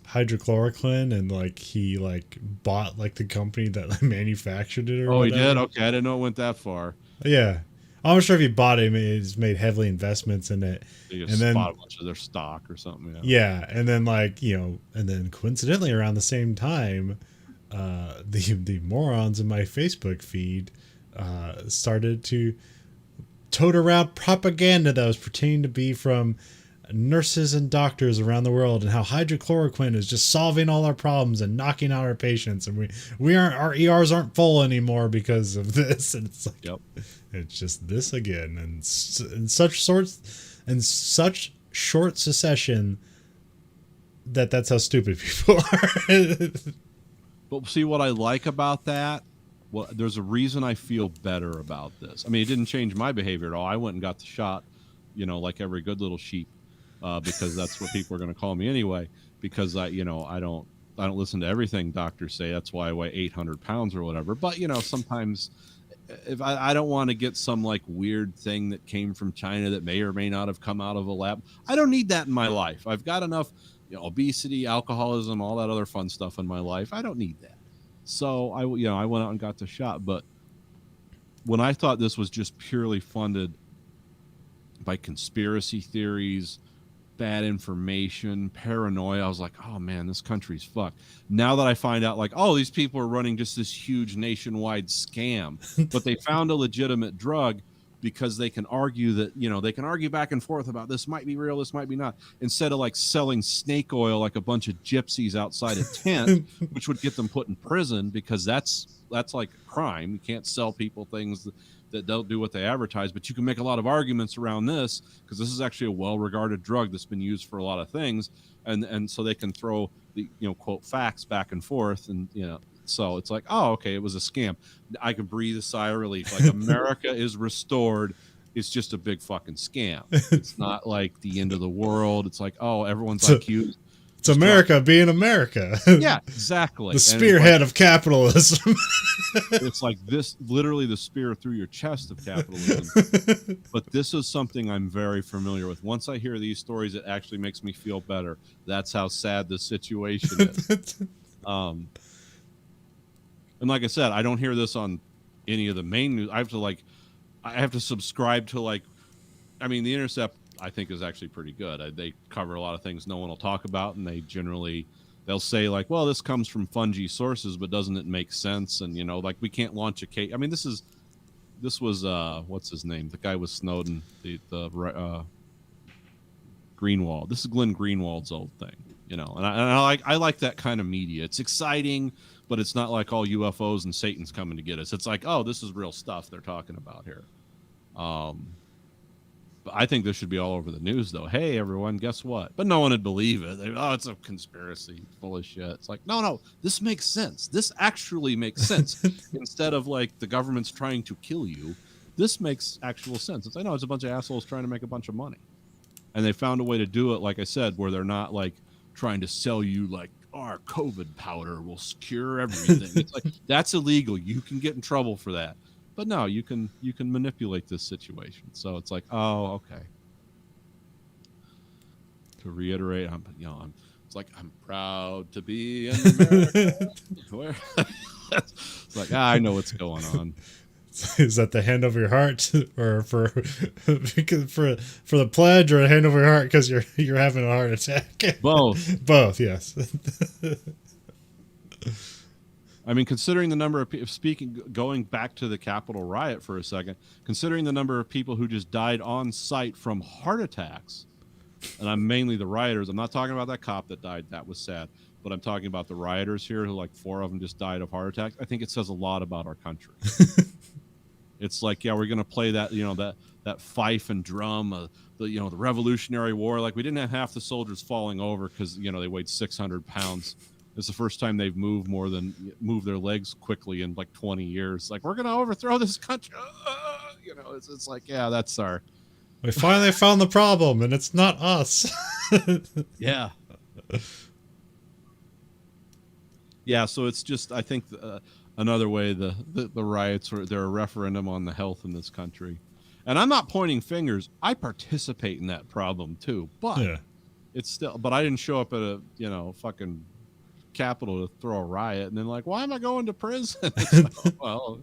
hydrochloroquine and like he like bought like the company that like, manufactured it or Oh, whatever? he did? Okay, I didn't know it went that far. Yeah. I'm not sure if he bought it. He's made heavily investments in it. They And just then- bought a bunch of their stock or something. Yeah, and then like and then coincidentally around the same time, the morons in my Facebook feed started to tote around propaganda that was pretending to be from nurses and doctors around the world, and how hydrochloroquine is just solving all our problems and knocking out our patients, and our ERs aren't full anymore because of this. And it's like, Yep. it's just this again, and such short succession that's how stupid people are. But see, what I like about that, well, there's a reason I feel better about this. I mean, it didn't change my behavior at all. I went and got the shot, like every good little sheep, because that's what people are going to call me anyway. Because I don't listen to everything doctors say. That's why I weigh 800 pounds or whatever. But sometimes, if I don't want to get some like weird thing that came from China that may or may not have come out of a lab, I don't need that in my life. I've got enough, obesity, alcoholism, all that other fun stuff in my life. I don't need that. So I went out and got the shot. But when I thought this was just purely funded by conspiracy theories, bad information, paranoia, I was like, oh man, this country's fucked. Now that I find out, like, oh, these people are running just this huge nationwide scam, but they found a legitimate drug because they can argue that, they can argue back and forth about this might be real, this might be not, instead of like selling snake oil like a bunch of gypsies outside a tent, which would get them put in prison, because that's like a crime. You can't sell people things that don't do what they advertise, but you can make a lot of arguments around this because this is actually a well-regarded drug that's been used for a lot of things, and so they can throw the quote facts back and forth, and so it's like, oh, okay, it was a scam. I can breathe a sigh of relief. Like, America is restored. It's just a big fucking scam. It's not like the end of the world. It's like, oh, everyone's IQ. It's America being America. Yeah, exactly. The spearhead of capitalism. It's like this, literally the spear through your chest of capitalism. But this is something I'm very familiar with. Once I hear these stories, it actually makes me feel better. That's how sad the situation is. And like I said, I don't hear this on any of the main news. I have to subscribe to The Intercept, I think, is actually pretty good. They cover a lot of things no one will talk about, and they'll say like, well, this comes from fungy sources, but doesn't it make sense? And we can't launch a case. I mean, this was what's his name? The guy with Snowden, the Greenwald. This is Glenn Greenwald's old thing, and I like that kind of media. It's exciting, but it's not like all UFOs and Satan's coming to get us. It's like, oh, this is real stuff they're talking about here. But I think this should be all over the news, though. Hey, everyone, guess what? But no one would believe it. It's a conspiracy, full of shit. It's like, no, this makes sense. This actually makes sense. Instead of like the government's trying to kill you, this makes actual sense. It's like, no, it's a bunch of assholes trying to make a bunch of money. And they found a way to do it, like I said, where they're not like trying to sell you like, our COVID powder will cure everything. It's like, that's illegal. You can get in trouble for that. But no, you can manipulate this situation. So it's like, oh, okay. To reiterate, it's like, I'm proud to be an American. It's like, I know what's going on. Is that the hand over your heart, or for the pledge, or a hand over your heart because you're having a heart attack? Both, yes. I mean, considering the number of people, going back to the Capitol riot for a second, considering the number of people who just died on site from heart attacks, and I'm mainly the rioters. I'm not talking about that cop that died. That was sad. But I'm talking about the rioters here who, like, 4 of them just died of heart attacks. I think it says a lot about our country. It's like, yeah, we're going to play that, that fife and drum, the Revolutionary War. Like, we didn't have half the soldiers falling over because, they weighed 600 pounds. It's the first time they've moved their legs quickly in like 20 years. Like, we're gonna overthrow this country. You know, it's like, yeah, that's our. We finally found the problem, and it's not us. Yeah. Yeah, so it's just, I think another way the riots were, they're a referendum on the health in this country. And I'm not pointing fingers. I participate in that problem too. But Yeah. it's still, but I didn't show up at a, fucking Capitol to throw a riot and then like, why am I going to prison? Like, well,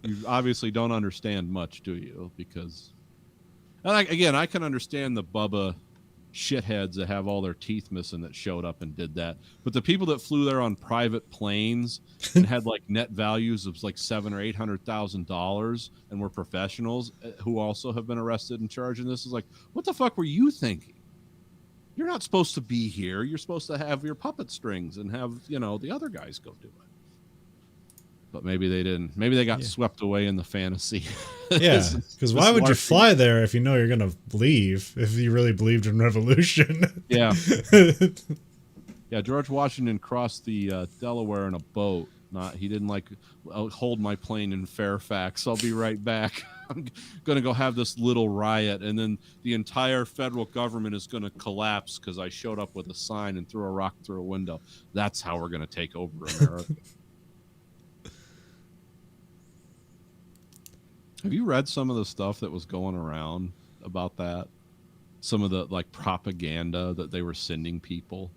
you obviously don't understand much, do you? Because, and I can understand the Bubba shitheads that have all their teeth missing that showed up and did that, but the people that flew there on private planes and had like net values of like $700,000 or $800,000 and were professionals who also have been arrested and charged in this is like, what the fuck were you thinking? You're not supposed to be here. You're supposed to have your puppet strings and have the other guys go do it. But maybe they didn't. Maybe they got swept away in the fantasy. Yeah, because why would you fly there if you know you're going to leave, if you really believed in revolution? Yeah. Yeah, George Washington crossed the Delaware in a boat. He didn't like, hold my plane in Fairfax. I'll be right back. I'm going to go have this little riot, and then the entire federal government is going to collapse because I showed up with a sign and threw a rock through a window. That's how we're going to take over America. Have you read some of the stuff that was going around about that? Some of the like propaganda that they were sending people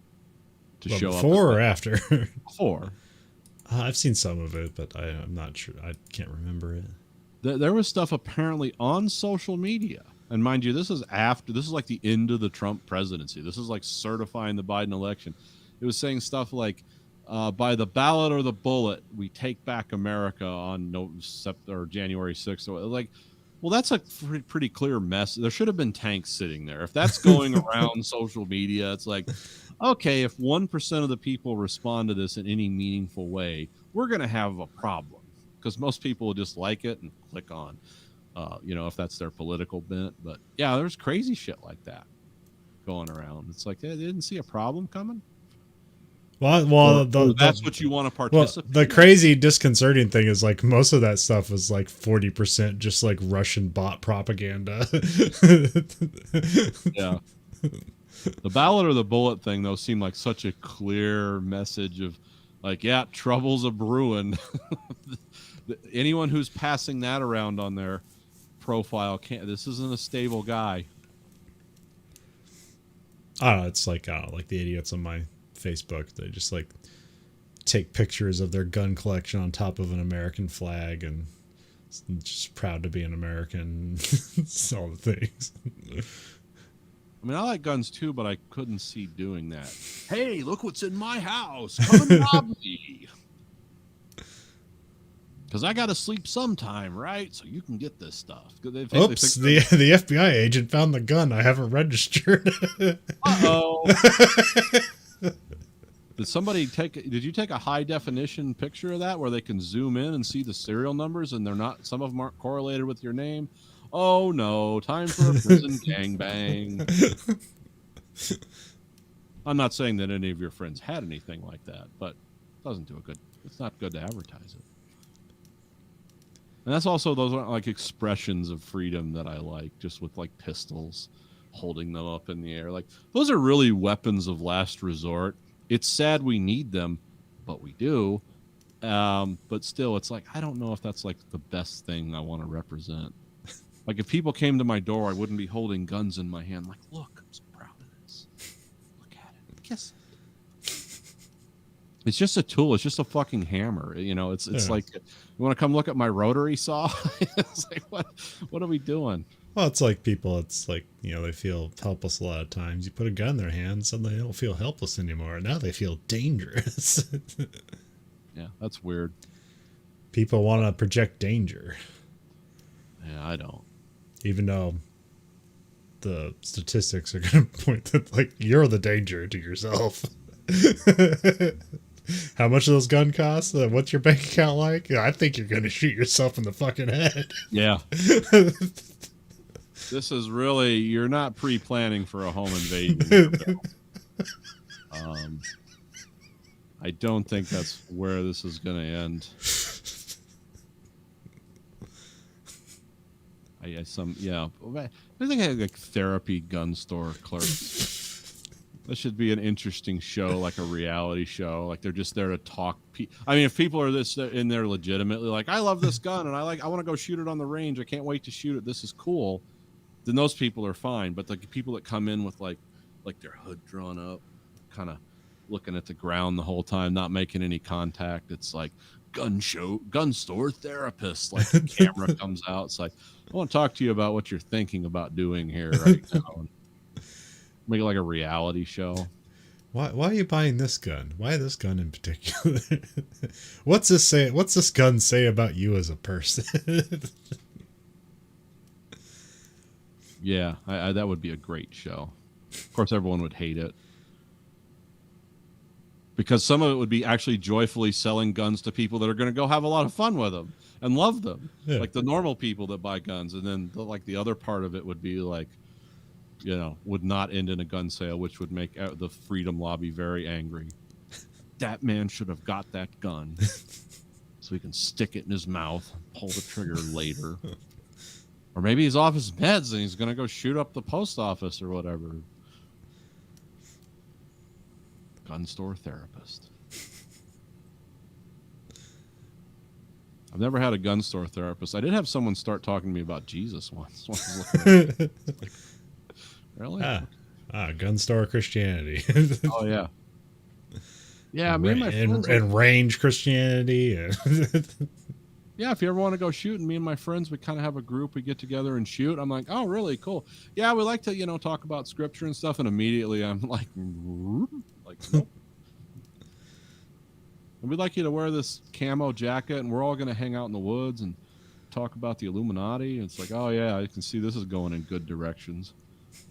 to show up. Before or after? Before. I've seen some of it, but I'm not sure. I can't remember it. There was stuff apparently on social media. And mind you, this is like the end of the Trump presidency. This is like certifying the Biden election. It was saying stuff like, by the ballot or the bullet, we take back America on January 6th. So like, well, that's a pretty clear mess. There should have been tanks sitting there. If that's going around social media, it's like, okay, if 1% of the people respond to this in any meaningful way, we're going to have a problem because most people will just like it and click on, if that's their political bent. But yeah, there's crazy shit like that going around. It's like, they didn't see a problem coming. Well, that's what you want to participate. The crazy, disconcerting thing is like most of that stuff was like 40% just like Russian bot propaganda. Yeah, the ballot or the bullet thing though seemed like such a clear message of like, yeah, trouble's a brewing. Anyone who's passing that around on their profile can't. This isn't a stable guy. I don't know. It's like the idiots on my Facebook. They just like take pictures of their gun collection on top of an American flag and just proud to be an American. All the things. I mean, I like guns too, but I couldn't see doing that. Hey, look what's in my house. Come and rob me. Because I got to sleep sometime, right? So you can get this stuff. Oops, the FBI agent found the gun I haven't registered. Uh-oh. Did you take a high definition picture of that where they can zoom in and see the serial numbers and some of them aren't correlated with your name? Oh no, time for a prison gangbang. I'm not saying that any of your friends had anything like that, but it's not good to advertise it. And that's also, those aren't like expressions of freedom that I like, just with like pistols, holding them up in the air. Like, those are really weapons of last resort. It's sad we need them, but we do. But still, it's like, I don't know if that's like the best thing I want to represent. Like, if people came to my door, I wouldn't be holding guns in my hand. Like, look, I'm so proud of this. Look at it. Kiss it. It's just a tool. It's just a fucking hammer. It's like, you want to come look at my rotary saw? It's like, what are we doing? Well, it's like people, it's like, they feel helpless a lot of times. You put a gun in their hands and they don't feel helpless anymore. Now they feel dangerous. Yeah, that's weird. People want to project danger. Yeah, I don't. Even though the statistics are going to point that, like, you're the danger to yourself. How much do those guns cost? What's your bank account like? Yeah, I think you're going to shoot yourself in the fucking head. Yeah. This is really, you're not pre-planning for a home invasion. I don't think that's where this is going to end. I think I had like therapy gun store clerks. That should be an interesting show, like a reality show. Like they're just there to talk. I mean, if people are in there legitimately, like I love this gun and I want to go shoot it on the range. I can't wait to shoot it. This is cool. Then those people are fine. But the people that come in with like their hood drawn up, kind of looking at the ground the whole time, not making any contact. It's like gun store therapist. Like the camera comes out. It's like, I want to talk to you about what you're thinking about doing here right now. Make it like a reality show. Why are you buying this gun? Why this gun in particular? What's this gun say about you as a person? Yeah, that would be a great show. Of course, everyone would hate it. Because some of it would be actually joyfully selling guns to people that are going to go have a lot of fun with them and love them. Yeah. Like the normal people that buy guns. And then the other part of it would be like, would not end in a gun sale, which would make the Freedom Lobby very angry. That man should have got that gun so he can stick it in his mouth and pull the trigger later. Or maybe he's off his meds and he's going to go shoot up the post office or whatever. Gun store therapist. I've never had a gun store therapist. I did have someone start talking to me about Jesus once. Really? Gun store Christianity. Oh yeah. Yeah, me and my friends and range Christianity. Yeah, if you ever want to go shooting, me and my friends, we kind of have a group. We get together and shoot. I'm like, oh, really? Cool. Yeah, we like to, talk about scripture and stuff. And immediately I'm like, nope. And we'd like you to wear this camo jacket, and we're all going to hang out in the woods and talk about the Illuminati. And it's like, oh, yeah, I can see this is going in good directions.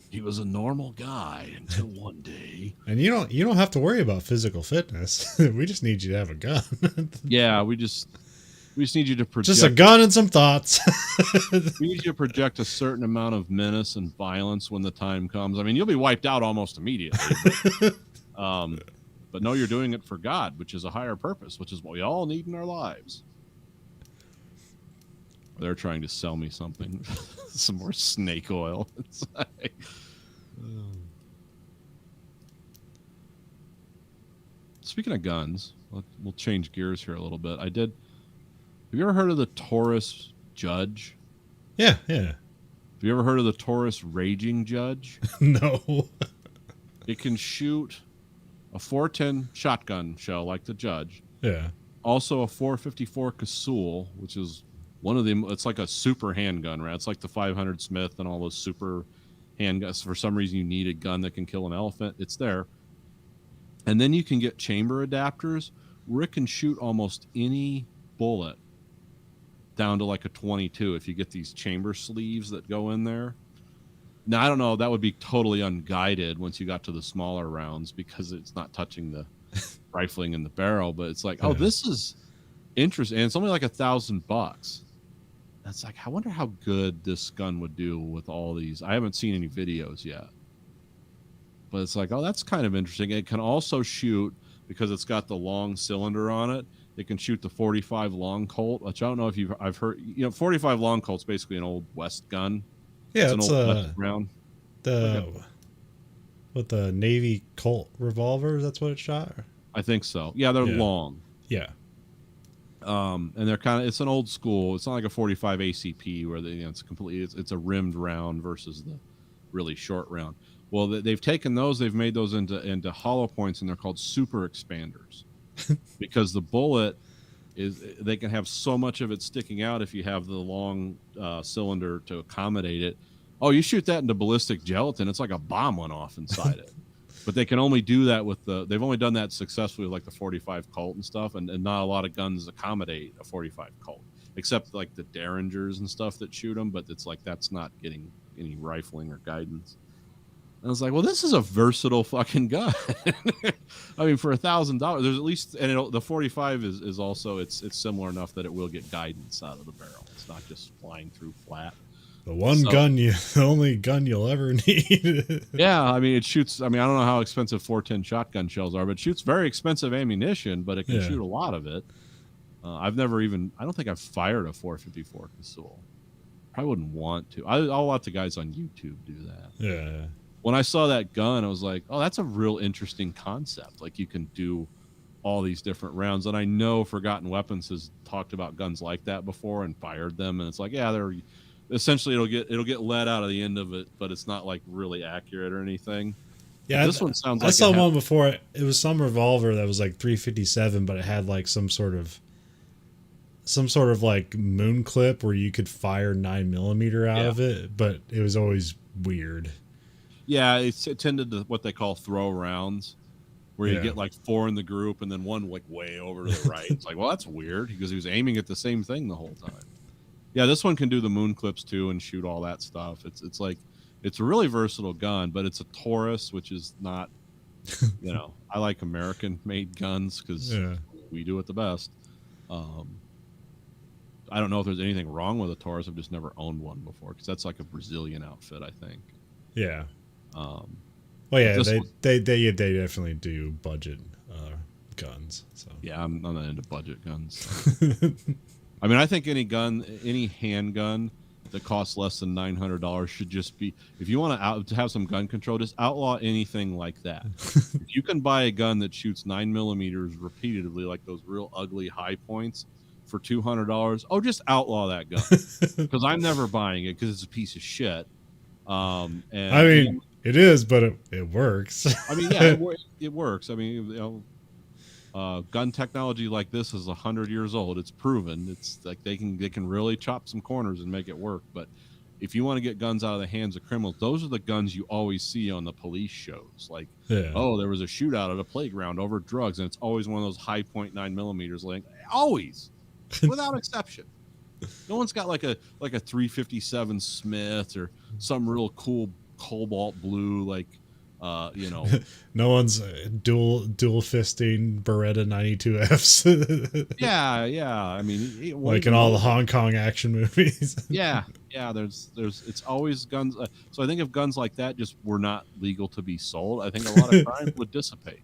He was a normal guy until one day. And you don't have to worry about physical fitness. We just need you to have a gun. Yeah, we just need you to project. Just a gun and some thoughts. We need you to project a certain amount of menace and violence when the time comes. I mean, you'll be wiped out almost immediately. But know you're doing it for God, which is a higher purpose, which is what we all need in our lives. They're trying to sell me something. Some more snake oil. Speaking of guns, we'll change gears here a little bit. Have you ever heard of the Taurus Judge? Yeah. Have you ever heard of the Taurus Raging Judge? No. It can shoot a 410 shotgun shell like the Judge. Yeah. Also a 454 Casull, which is one of them. It's like a super handgun, right? It's like the 500 Smith and all those super handguns. For some reason, you need a gun that can kill an elephant. It's there. And then you can get chamber adapters where it can shoot almost any bullet down to like a 22 if you get these chamber sleeves that go in there. Now, I don't know. That would be totally unguided once you got to the smaller rounds because it's not touching the rifling in the barrel. But it's like, oh, this is interesting. And it's only like $1,000. That's like, I wonder how good this gun would do with all these. I haven't seen any videos yet. But it's like, oh, that's kind of interesting. It can also shoot, because it's got the long cylinder on it, it can shoot the 45 long Colt, which I don't know if I've heard, 45 long Colt's basically an old West gun. Yeah, it's an old West round. With the Navy Colt revolvers, that's what it shot? I think so. Yeah, they're long. Yeah. And they're it's an old school. It's not like a 45 ACP where it's a rimmed round versus the really short round. Well, they've taken those, they've made those into hollow points, and they're called super expanders because the bullet they can have so much of it sticking out if you have the long cylinder to accommodate it. Oh, you shoot that into ballistic gelatin, it's like a bomb went off inside it. But they can only do that they've only done that successfully with like the 45 Colt and stuff, and not a lot of guns accommodate a 45 Colt, except like the Derringers and stuff that shoot them, but it's like that's not getting any rifling or guidance. And I was like, well, this is a versatile fucking gun. I mean, for $1,000, there's at least, and the 45 is also, it's similar enough that it will get guidance out of the barrel. It's not just flying through flat. the only gun you'll ever need. Yeah, I mean, it shoots. I mean, I don't know how expensive 410 shotgun shells are, but it shoots very expensive ammunition, but it can shoot a lot of it. I don't think I've fired a 454 Casull. I wouldn't want to. I'll let the guys on YouTube do that. Yeah. When I saw that gun, I was like, oh, that's a real interesting concept. Like, you can do all these different rounds. And I know Forgotten Weapons has talked about guns like that before and fired them. And it's like, yeah, they're essentially it'll get lead out of the end of it, but it's not like really accurate or anything. Yeah, this one sounds like I saw one before. It was some revolver that was like 357, but it had like some sort of like moon clip where you could fire 9mm out of it, but it was always weird. Yeah, it tended to what they call throw rounds, where you get like 4 in the group and then one like way over to the right. It's like, well, that's weird because he was aiming at the same thing the whole time. Yeah, this one can do the moon clips too and shoot all that stuff. It's like, it's a really versatile gun, but it's a Taurus, which is not, you know, I like American made guns because we do it the best. I don't know if there's anything wrong with a Taurus. I've just never owned one before because that's like a Brazilian outfit, I think. Yeah. Well, yeah, they definitely do budget guns. So yeah, I'm not into budget guns. I mean, I think any handgun that costs less than $900 should just be. If you want to have some gun control, just outlaw anything like that. If you can buy a gun that shoots 9mm repeatedly, like those real ugly high points, for $200, just outlaw that gun because I'm never buying it because it's a piece of shit. And I mean, it is, but it works. I mean, yeah, it works. I mean, you know, gun technology like this is 100 years old. It's proven. It's like they can really chop some corners and make it work. But if you want to get guns out of the hands of criminals, those are the guns you always see on the police shows. Like, oh, there was a shootout at a playground over drugs, and it's always one of those high point 9mm. Like, always, without exception. No one's got like a 357 Smith or some real cool cobalt blue, like, you know. No one's dual fisting Beretta 92Fs. yeah. I mean, like in all the Hong Kong action movies. yeah. There's it's always guns. So I think if guns like that just were not legal to be sold, I think a lot of crime would dissipate.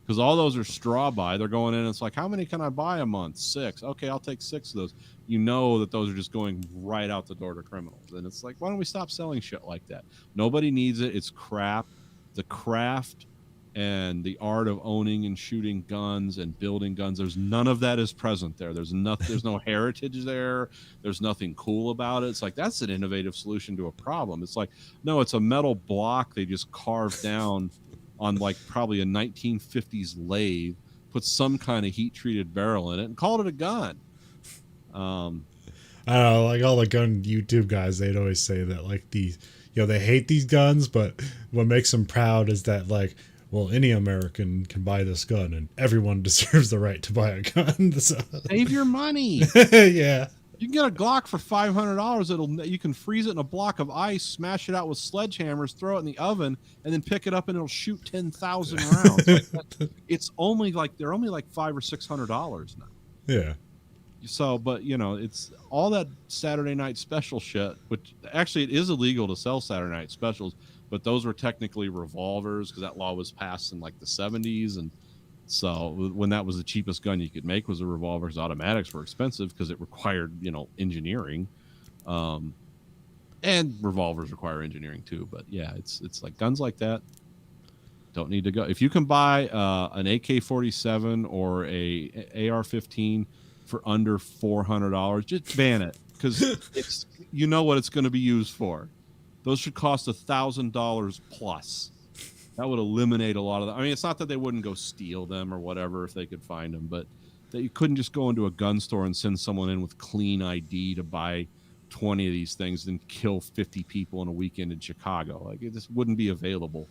Because all those are straw buy. They're going in. It's like, how many can I buy a month? 6. Okay, I'll take 6 of those. You know that those are just going right out the door to criminals. And it's like, why don't we stop selling shit like that? Nobody needs it. It's crap. The craft and the art of owning and shooting guns and building guns, there's none of that is present there. There's no heritage there. There's nothing cool about it. It's like, that's an innovative solution to a problem. It's like, no, it's a metal block they just carved down on like probably a 1950s lathe, put some kind of heat treated barrel in it and called it a gun. I don't know, like all the gun YouTube guys, they'd always say that like these, you know, they hate these guns, but what makes them proud is that like, well, any American can buy this gun and everyone deserves the right to buy a gun. So. Save your money. Yeah. You can get a Glock for $500. You can freeze it in a block of ice, smash it out with sledgehammers, throw it in the oven, and then pick it up and it'll shoot 10,000 rounds. It's only like they're only like $500 or $600 now. Yeah. So, but you know, it's all that Saturday night special shit. Which actually, it is illegal to sell Saturday night specials, but those were technically revolvers because that law was passed in like the 70s, and so when that was the cheapest gun you could make was a revolver. Automatics were expensive because it required, you know, engineering, and revolvers require engineering too. But yeah, it's like guns like that don't need to go. If you can buy an AK-47 or a AR-15 for under $400, just ban it because it's, you know what it's going to be used for. Those should cost $1,000 plus. That would eliminate a lot of that. I mean, it's not that they wouldn't go steal them or whatever if they could find them, but that you couldn't just go into a gun store and send someone in with clean ID to buy 20 of these things and kill 50 people in a weekend in Chicago. Like, it just wouldn't be available.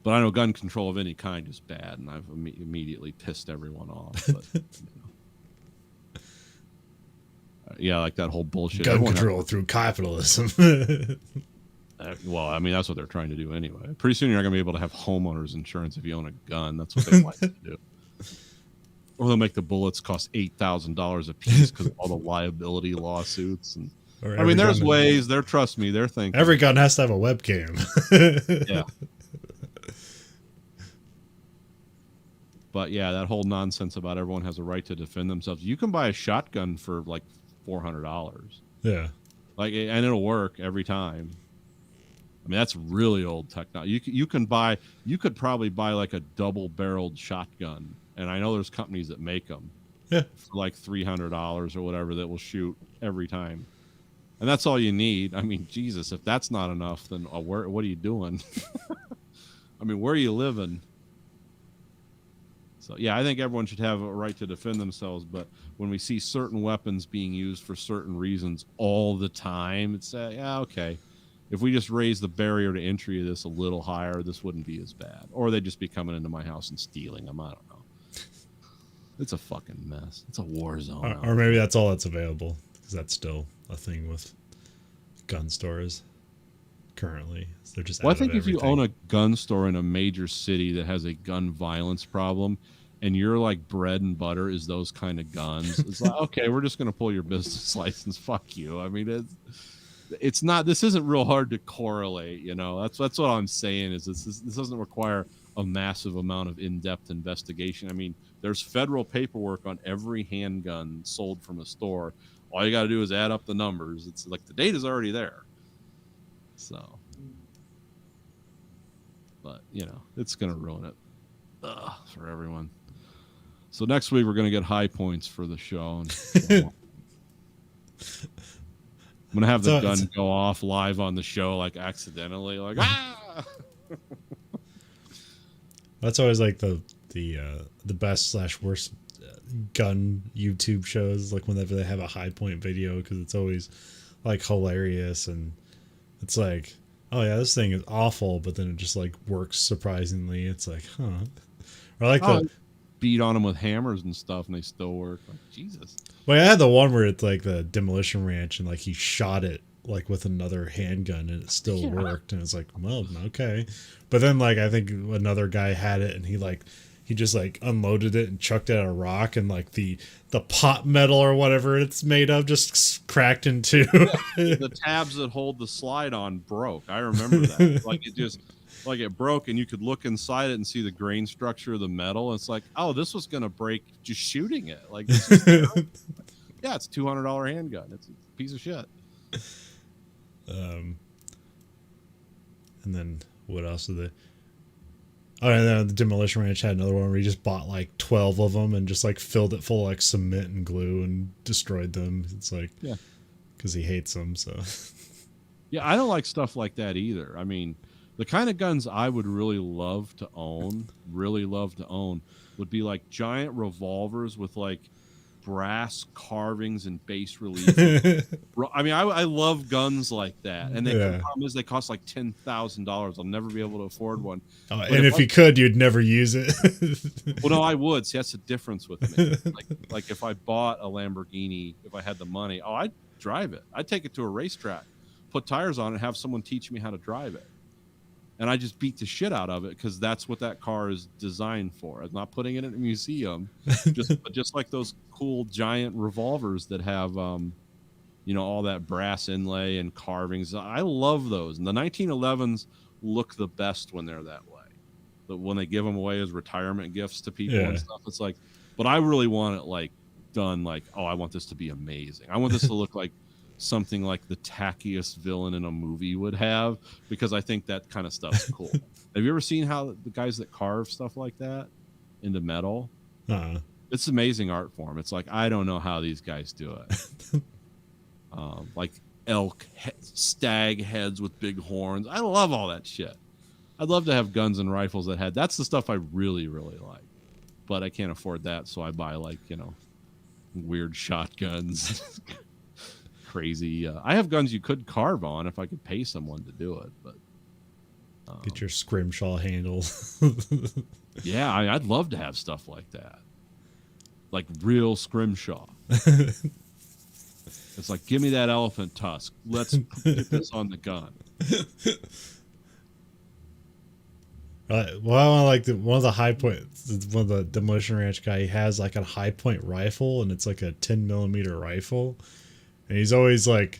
But I know gun control of any kind is bad, and I've immediately pissed everyone off. But, you know. Yeah, like that whole bullshit. Gun control through capitalism. Well, I mean, that's what they're trying to do anyway. Pretty soon you're not going to be able to have homeowners insurance if you own a gun. That's what they like to do. Or they'll make the bullets cost $8,000 a piece because of all the liability lawsuits. And Or I every mean, there's gun- ways. Trust me, they're thinking. Every gun has to have a webcam. Yeah. But yeah, that whole nonsense about everyone has a right to defend themselves. You can buy a shotgun for like $400. Yeah. Like, and it'll work every time. I mean, that's really old technology. You could probably buy like a double-barreled shotgun, and I know there's companies that make them. Yeah. For like $300 or whatever that will shoot every time, and that's all you need. I mean, Jesus, if that's not enough, then what are you doing? I mean, where are you living? So yeah, I think everyone should have a right to defend themselves, but when we see certain weapons being used for certain reasons all the time, it's yeah, okay. If we just raise the barrier to entry of this a little higher, this wouldn't be as bad. Or they'd just be coming into my house and stealing them. I don't know. It's a fucking mess. It's a war zone. Or maybe that's all that's available, because that's still a thing with gun stores currently. They're just Well, I out of think if you everything. own a gun store in a major city that has a gun violence problem, and your like bread and butter is those kind of guns, it's like, okay, we're just going to pull your business license. Fuck you. I mean, it's not. This isn't real hard to correlate. You know, that's what I'm saying. Is this doesn't require a massive amount of in-depth investigation. I mean, there's federal paperwork on every handgun sold from a store. All you got to do is add up the numbers. It's like the data's already there. So, but you know, it's gonna ruin it for everyone. So next week we're gonna get high points for the show. And I'm gonna have the gun go off live on the show, like accidentally, like ah. That's always like the best / worst gun YouTube shows, like whenever they have a high point video, because it's always like hilarious, and it's like, oh yeah, this thing is awful, but then it just like works surprisingly. It's like, huh. Or like beat on them with hammers and stuff, and they still work. Like, Jesus. Well, I had the one where it's like the Demolition Ranch, and like he shot it like with another handgun, and it still worked, and it's like, well, okay. But then like I think another guy had it, and he just like unloaded it and chucked it at a rock, and like the pot metal or whatever it's made of just cracked in two. The tabs that hold the slide on broke. I remember that. Like it broke, and you could look inside it and see the grain structure of the metal. And it's like, oh, this was gonna break just shooting it. Like, this is yeah, it's $200 handgun. It's a piece of shit. And then what else did they? Oh, and then the Demolition Ranch had another one where he just bought like 12 of them and just like filled it full of like cement and glue and destroyed them. It's like, yeah, because he hates them. So yeah, I don't like stuff like that either. I mean, the kind of guns I would really love to own, would be like giant revolvers with like brass carvings and bas relief. I mean, I love guns like that, and the problem is they cost like $10,000. I'll never be able to afford one. Oh, and if you could, you'd never use it. Well, no, I would. See, that's the difference with me. Like if I bought a Lamborghini, if I had the money, I'd drive it. I'd take it to a racetrack, put tires on it, and have someone teach me how to drive it. And I just beat the shit out of it, because that's what that car is designed for. I'm not putting it in a museum, just like those cool giant revolvers that have, you know, all that brass inlay and carvings. I love those. And the 1911s look the best when they're that way. But when they give them away as retirement gifts to people and stuff, it's like, but I really want it like done like, oh, I want this to be amazing. I want this to look like something like the tackiest villain in a movie would have, because I think that kind of stuff's cool. Have you ever seen how the guys that carve stuff like that into metal? It's amazing art form. It's like, I don't know how these guys do it. Like elk, stag heads with big horns. I love all that shit. I'd love to have guns and rifles that had, that's the stuff I really, really like. But I can't afford that, so I buy like, you know, weird shotguns. Crazy. I have guns you could carve on if I could pay someone to do it, but get your scrimshaw handle. Yeah, I'd love to have stuff like that, like real scrimshaw. It's like, give me that elephant tusk. Let's put this on the gun. Well, like one of the high point, one of the Demolition Ranch guy, he has like a high point rifle, and it's like a 10 millimeter rifle, and he's always like,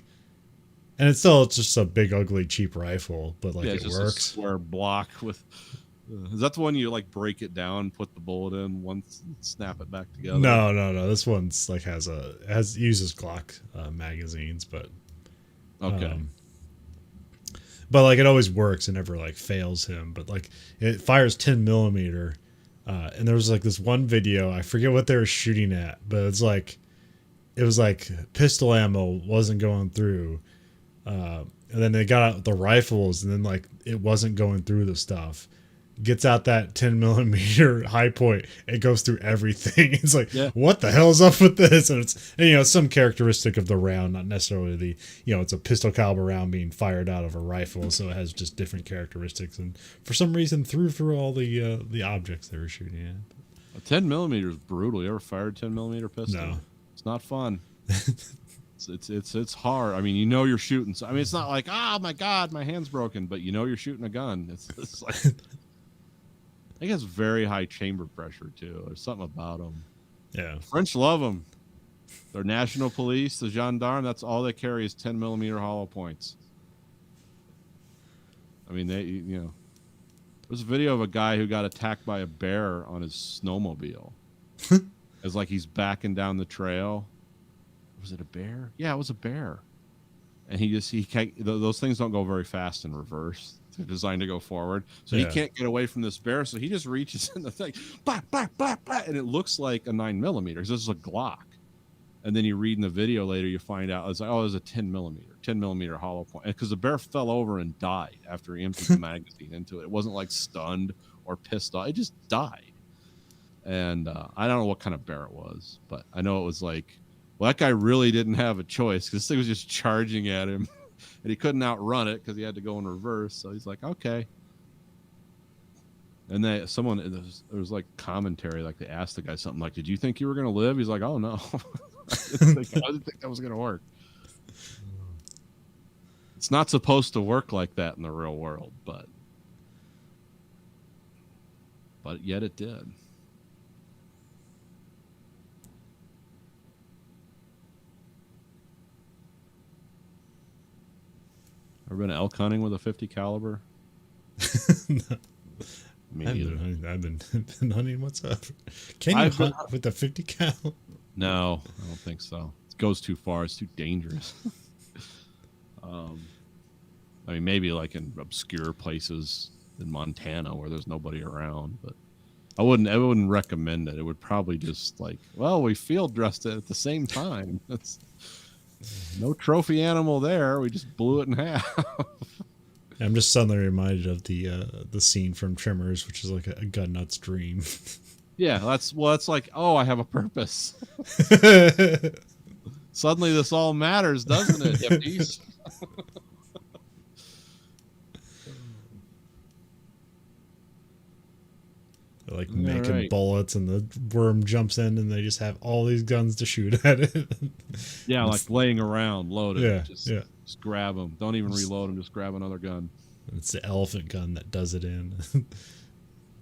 and it's just a big ugly cheap rifle, but like it's it just works. a square block with. Is that the one you like break it down, put the bullet in once, snap it back together? No. This one's like uses Glock magazines, but Okay. But like it always works and never like fails him. But like it fires 10 millimeter, and there was like this one video, I forget what they were shooting at, but it was like pistol ammo wasn't going through, and then they got out the rifles, and then like it wasn't going through the stuff. Gets out that 10 millimeter high point, it goes through everything. It's like, what the hell's up with this? And it's some characteristic of the round, not necessarily it's a pistol caliber round being fired out of a rifle, so it has just different characteristics, and for some reason through all the objects they were shooting at. A 10 millimeter is brutal. You ever fired 10 millimeter pistol? No. It's not fun. It's hard. I mean, you're shooting. I mean, it's not like, oh my God, my hand's broken, but you're shooting a gun. It's like, I think it's very high chamber pressure too. There's something about them. Yeah. French love them. Their national police, the gendarme, that's all they carry is 10 millimeter hollow points. I mean, there's a video of a guy who got attacked by a bear on his snowmobile. It's like he's backing down the trail. Was it a bear? Yeah, it was a bear. And those things don't go very fast in reverse. They're designed to go forward. So he can't get away from this bear. So he just reaches in the thing, blah, blah, blah, blah, and it looks like a 9 millimeter. This is a Glock. And then you read in the video later, you find out it's like, oh, it was a 10 millimeter hollow point. Because the bear fell over and died after he emptied the magazine into it. It wasn't like stunned or pissed off. It just died. And I don't know what kind of bear it was, but I know it was like, well, that guy really didn't have a choice because this thing was just charging at him. And he couldn't outrun it because he had to go in reverse. So he's like, okay. And there was like commentary, like they asked the guy something like, did you think you were going to live? He's like, oh, no. I didn't think that was going to work. It's not supposed to work like that in the real world, but yet it did. Ever been elk hunting with a 50 caliber? No. Me I've been hunting whatsoever. Can you hunt with a 50 cal? No, I don't think so. It goes too far. It's too dangerous. I mean, maybe like in obscure places in Montana where there's nobody around, but I wouldn't recommend it. It would probably just like, well, we field dressed it at the same time. That's no trophy animal there. We just blew it in half. I'm just suddenly reminded of the scene from Tremors, which is like a gun nut's dream. Yeah, that's like, oh, I have a purpose. Suddenly this all matters, doesn't it, hippies? They're like making bullets, and the worm jumps in, and they just have all these guns to shoot at it. Yeah, like laying around, loaded. Yeah, Just grab them. Don't even reload them. Just grab another gun. It's the elephant gun that does it in,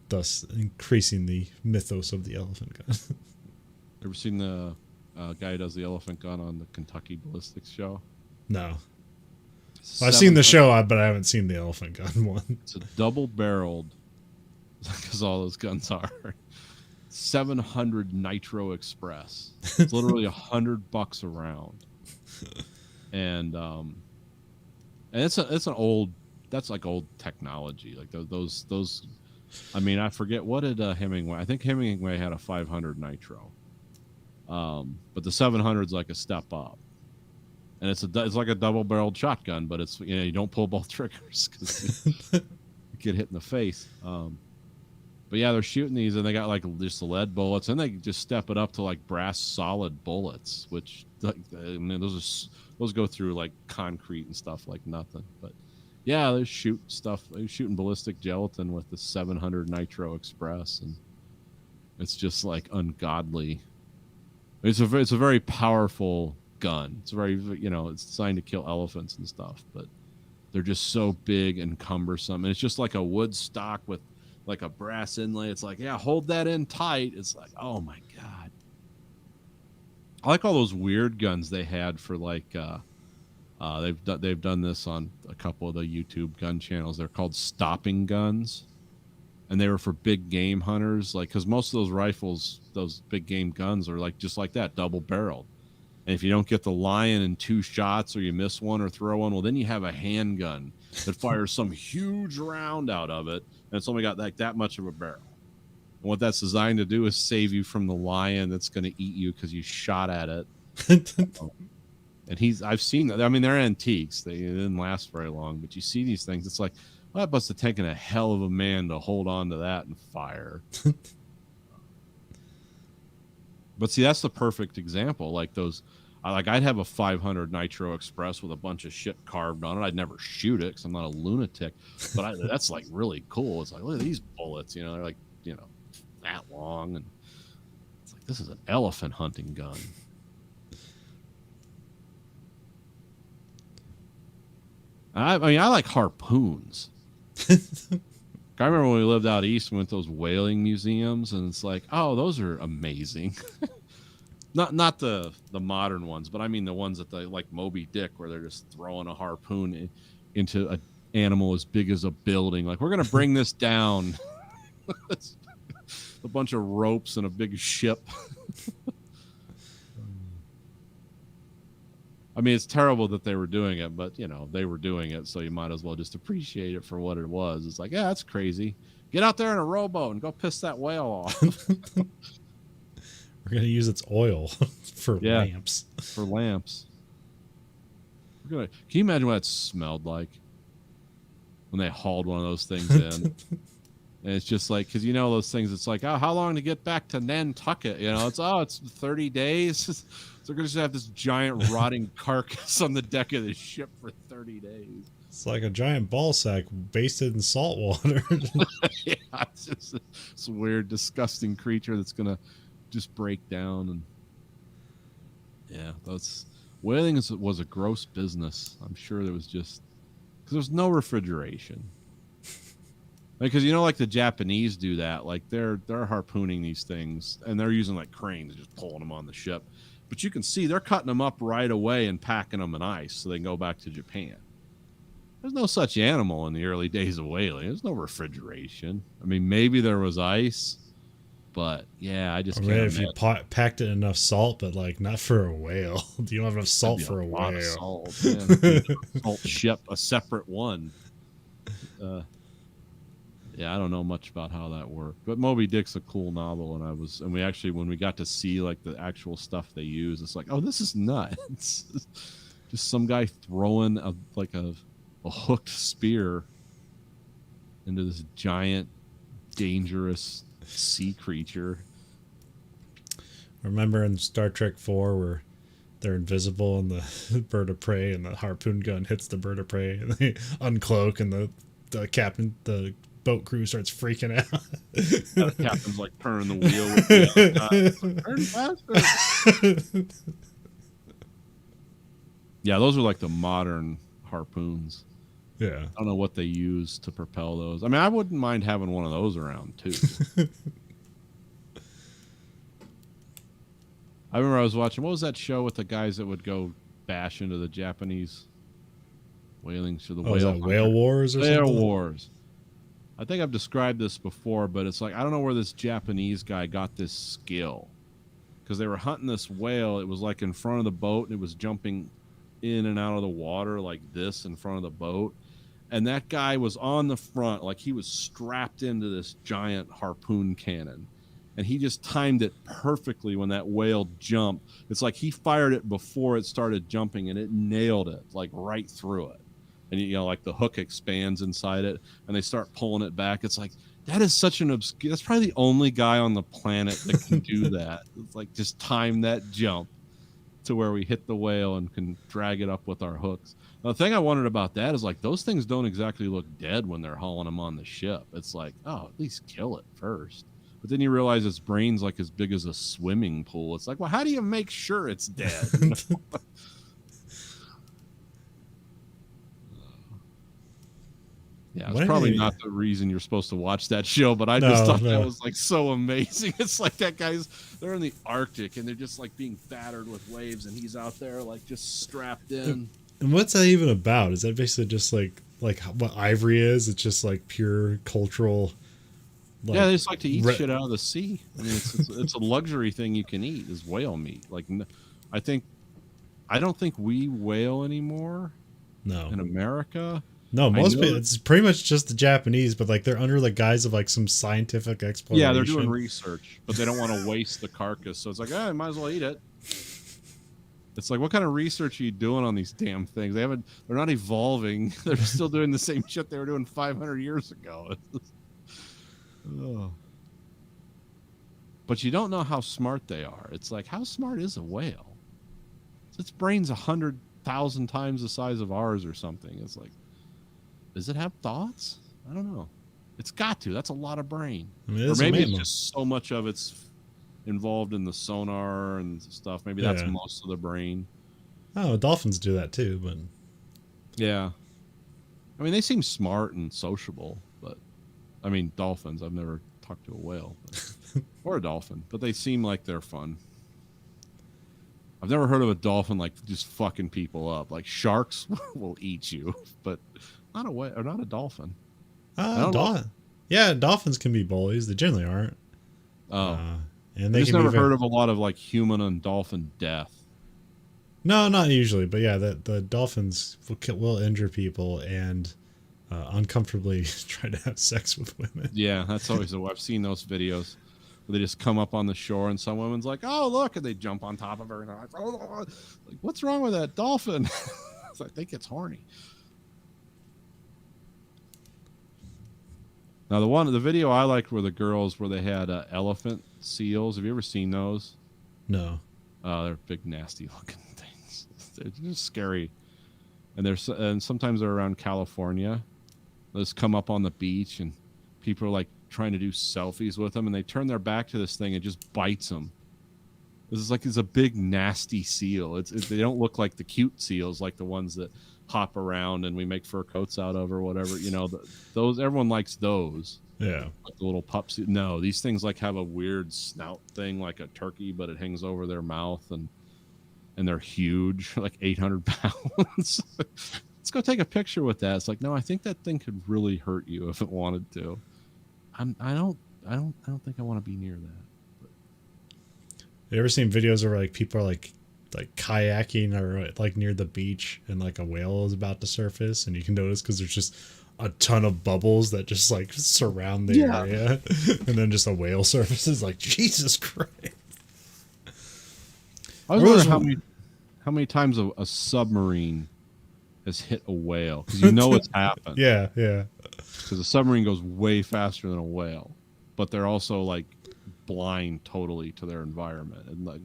thus increasing the mythos of the elephant gun. Ever seen the guy who does the elephant gun on the Kentucky Ballistics show? No. Well, I've seen the show, but I haven't seen the elephant gun one. It's a double-barreled, because all those guns are, 700 Nitro Express. It's literally $100 a round, and it's an old. That's like old technology. Like those. I mean, I forget what did Hemingway. I think Hemingway had a 500 Nitro, but the 700 is like a step up. And it's like a double-barreled shotgun, but it's you don't pull both triggers because you get hit in the face. But yeah, they're shooting these, and they got like just lead bullets, and they just step it up to like brass solid bullets, which like I mean, those go through like concrete and stuff like nothing. But yeah, they shoot stuff. They're shooting ballistic gelatin with the 700 Nitro Express, and it's just like ungodly. It's a very powerful gun. It's very it's designed to kill elephants and stuff, but they're just so big and cumbersome, and it's just like a wood stock with like a brass inlay. It's like, yeah, hold that in tight. It's like, oh my God. I like all those weird guns they had for like, they've done this on a couple of the YouTube gun channels. They're called stopping guns, and they were for big game hunters. Like, because most of those rifles, those big game guns, are like just like that, double barreled. And if you don't get the lion in 2 shots, or you miss one or throw one, well, then you have a handgun that fires some huge round out of it, and it's only got like that much of a barrel. And what that's designed to do is save you from the lion that's going to eat you because you shot at it. And I've seen that. I mean, they're antiques. They didn't last very long, but you see these things. It's like, well, that must have taken a hell of a man to hold on to that and fire. But see, that's the perfect example. Like those, I'd have a 500 Nitro Express with a bunch of shit carved on it. I'd never shoot it because I'm not a lunatic. But that's like really cool. It's like, look at these bullets. They're like, that long, and it's like, this is an elephant hunting gun. I mean, I like harpoons. I remember when we lived out east, we went to those whaling museums, and it's like, oh, those are amazing. not the modern ones, but I mean the ones that they like Moby Dick, where they're just throwing a harpoon into an animal as big as a building. Like, we're gonna bring this down. A bunch of ropes and a big ship. I mean, it's terrible that they were doing it, but they were doing it, so you might as well just appreciate it for what it was. It's like, yeah, that's crazy. Get out there in a rowboat and go piss that whale off. We're gonna use its oil for lamps. For lamps. Can you imagine what it smelled like when they hauled one of those things in? And it's just like, because those things, it's like, oh, how long to get back to Nantucket? It's 30 days. So they're going to just have this giant rotting carcass on the deck of the ship for 30 days. It's like a giant ball sack basted in salt water. Yeah, it's just this weird, disgusting creature that's going to just break down. And yeah, whaling was a gross business. I'm sure there was just, because there's no refrigeration. Because like the Japanese do that, like they're harpooning these things, and they're using like cranes, just pulling them on the ship. But you can see they're cutting them up right away and packing them in ice so they can go back to Japan. There's no such animal in the early days of whaling. There's no refrigeration. I mean, maybe there was ice, but yeah, I just can't if imagine. you packed it enough salt, but like not for a whale. You don't have enough salt for a lot whale. Of salt, yeah. Salt ship, a separate one. Yeah, I don't know much about how that worked, but Moby Dick's a cool novel, and we actually, when we got to see like the actual stuff they use, it's like, oh, this is nuts. Just some guy throwing a hooked spear into this giant, dangerous sea creature. Remember in Star Trek 4 where they're invisible and the bird of prey and the harpoon gun hits the bird of prey and they uncloak and the captain, the boat crew starts freaking out. The captain's like turning the wheel with the turn faster. Yeah, those are like the modern harpoons. Yeah. I don't know what they use to propel those. I mean, I wouldn't mind having one of those around too. I remember I was watching, what was that show with the guys that would go bash into the Japanese whaling show? Whale Wars or something? Whale Wars. I think I've described this before, but it's like, I don't know where this Japanese guy got this skill. Because they were hunting this whale. It was like in front of the boat, and it was jumping in and out of the water like this in front of the boat. And that guy was on the front, like he was strapped into this giant harpoon cannon. And he just timed it perfectly when that whale jumped. It's like he fired it before it started jumping, and it nailed it, like right through it. And like the hook expands inside it, and they start pulling it back. It's like, that is such an obscure. That's probably the only guy on the planet that can do that. It's like, just time that jump to where we hit the whale and can drag it up with our hooks. Now, the thing I wondered about that is like, those things don't exactly look dead when they're hauling them on the ship. It's like, oh, at least kill it first. But then you realize its brain's like as big as a swimming pool. It's like, well, how do you make sure it's dead? Yeah, it's When probably they- not the reason you're supposed to watch that show, but I No, just thought no. that was like so amazing. It's like they're in the Arctic and they're just like being battered with waves, and he's out there like just strapped in. And what's that even about? Is that basically just like what Ivory is? It's just like pure cultural. Like, Yeah, they just like to eat re- shit out of the sea. I mean, it's a luxury thing you can eat is whale meat. Like, I don't think we whale anymore no, in America. no. Most know people, that- it's pretty much just the Japanese, but like they're under the guise of like some scientific exploration. Yeah, they're doing research, but they don't want to waste the carcass. So it's like, I might as well eat it. It's like, what kind of research are you doing on these damn things? They're not evolving. They're still doing the same shit they were doing 500 years ago. Ugh. But you don't know how smart they are. It's like, how smart is a whale? Its brain's 100,000 times the size of ours or something. It's like, does it have thoughts? I don't know. It's got to. That's a lot of brain. I mean, it Or is a maybe it's mammal. just so much of it's involved in the sonar and stuff. Maybe that's Yeah. most of the brain. Oh, dolphins do that too, but Yeah. I mean, they seem smart and sociable, but I mean, dolphins. I've never talked to a whale or a dolphin, but they seem like they're fun. I've never heard of a dolphin like just fucking people up. Like sharks will eat you, but not a whale or not a dolphin. I don't know. yeah, dolphins can be bullies. They generally aren't. Oh, And I they just can never be heard of a lot of like human and dolphin death. No, not usually, but yeah, the dolphins will injure people and uncomfortably try to have sex with women. Yeah, that's always the way. I've seen those videos where they just come up on the shore and some woman's like, "Oh, look," and they jump on top of her and they're like, "Oh, like what's wrong with that dolphin?" I think it's horny. Now the video I liked were the girls where they had elephant seals. Have you ever seen those? No. They're big, nasty looking things. They're just scary, and sometimes they're around California. They just come up on the beach, and people are like trying to do selfies with them, and they turn their back to this thing and just bites them. It's a big, nasty seal. They don't look like the cute seals, like the ones that hop around and we make fur coats out of or whatever. You know, those everyone likes those. Yeah. Like the little pups. No, these things like have a weird snout thing like a turkey, but it hangs over their mouth and they're huge, like 800 pounds. Let's go take a picture with that. It's like, no, I think that thing could really hurt you if it wanted to. I don't think I want to be near that. You ever seen videos where like people are like kayaking or like near the beach and like a whale is about to surface and you can notice because there's just a ton of bubbles that just like surround the area and then just a whale surfaces like Jesus Christ. I was Or was- wondering how many times a submarine has hit a whale because you know it's happened. Yeah. Because a submarine goes way faster than a whale, but they're also like blind totally to their environment. And like,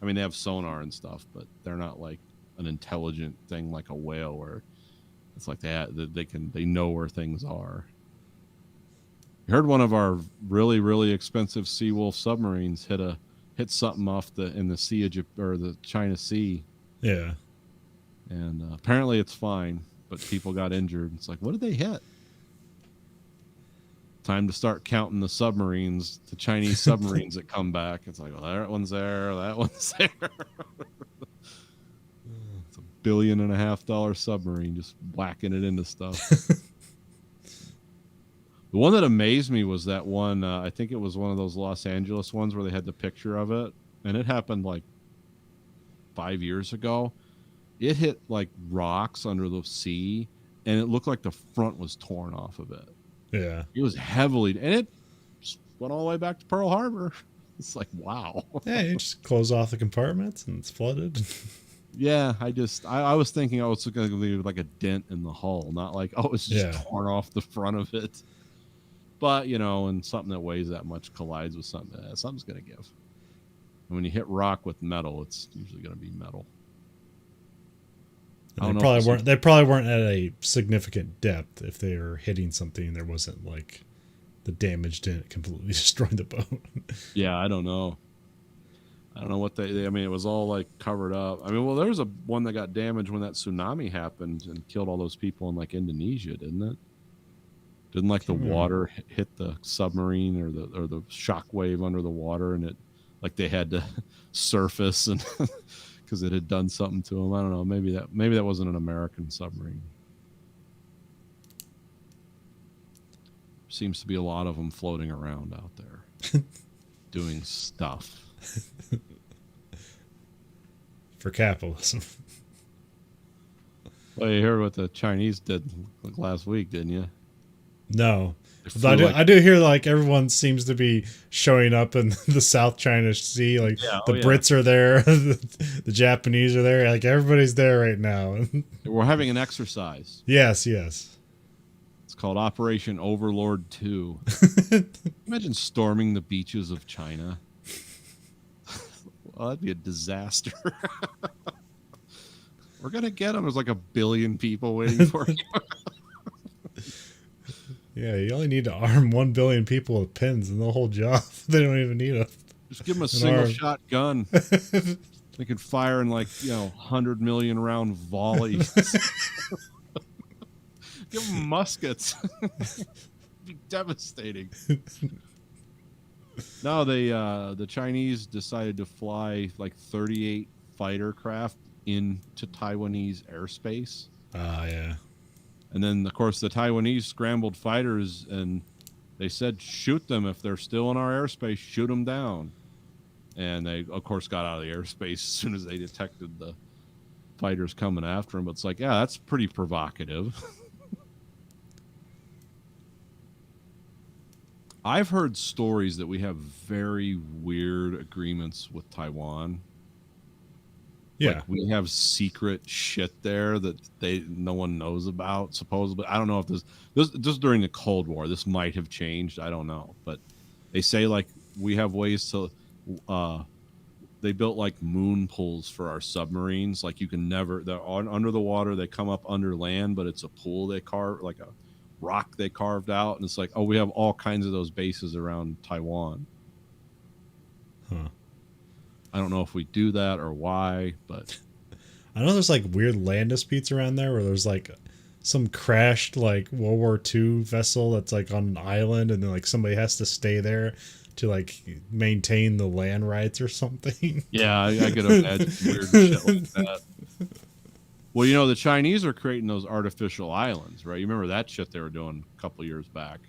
I mean, they have sonar and stuff, but they're not like an intelligent thing like a whale, where it's like they know where things are. You heard one of our really, really expensive Seawolf submarines hit something off in the Sea of or the China Sea, Yeah. and apparently it's fine, but people got injured. It's like, what did they hit? Time to start counting the submarines, the Chinese submarines that come back. It's like, well, that one's there, that one's there. It's $1.5 billion submarine just whacking it into stuff. The one that amazed me was that one, I think it was one of those Los Angeles ones where they had the picture of it, and it happened like 5 years ago. It hit like rocks under the sea, and it looked like the front was torn off of it. Yeah. It was heavily, and it just went all the way back to Pearl Harbor. It's like, wow. Yeah, you just close off the compartments and it's flooded. Yeah, I was thinking, oh, it's going to be like a dent in the hull, not like, oh, it's just torn off the front of it. But, you know, and something that weighs that much collides with something, something's going to give. And when you hit rock with metal, it's usually going to be metal. They probably weren't at a significant depth if they were hitting something. There wasn't like the damage didn't completely destroy the boat. Yeah, I don't know. I don't know what I mean, it was all like covered up. I mean, well, there was one that got damaged when that tsunami happened and killed all those people in like Indonesia, didn't it? Didn't like the Hmm. water hit the submarine or the shock wave under the water, and it like they had to surface and because it had done something to them. I don't know. Maybe that wasn't an American submarine. Seems to be a lot of them floating around out there doing stuff. For capitalism. Well, you heard what the Chinese did like last week, didn't you? No. They But flew, I do hear like everyone seems to be showing up in the South China Sea. Like Yeah, the oh, yeah. Brits are there, the Japanese are there. Like everybody's there right now. We're having an exercise. Yes, yes. It's called Operation Overlord 2. Imagine storming the beaches of China. Well, that'd be a disaster. We're going to get them. There's like 1 billion people waiting for you. Yeah, you only need to arm 1 billion people with pins and they'll hold you off. They don't even need a. Just give them a An single arm. shot gun. They could fire in 100 million round volleys. Give them muskets. It'd be devastating. No, the Chinese decided to fly like 38 fighter craft into Taiwanese airspace. Yeah. And then, of course, the Taiwanese scrambled fighters, and they said, shoot them if they're still in our airspace, shoot them down. And they, of course, got out of the airspace as soon as they detected the fighters coming after them. But it's like, yeah, that's pretty provocative. I've heard stories that we have very weird agreements with Taiwan. Yeah. Like we have secret shit there that no one knows about, supposedly. I don't know if this during the Cold War. This might have changed. I don't know. But they say like we have ways to they built like moon pools for our submarines. Like you can never, they're under the water, they come up under land, but it's a pool they carve, like a rock they carved out. And it's like, oh, we have all kinds of those bases around Taiwan. Huh. I don't know if we do that or why, but I know there's like weird land disputes around there where there's like some crashed like World War II vessel that's like on an island and then like somebody has to stay there to like maintain the land rights or something. yeah, I could imagine weird shit like that. Well, the Chinese are creating those artificial islands, right? You remember that shit they were doing a couple years back?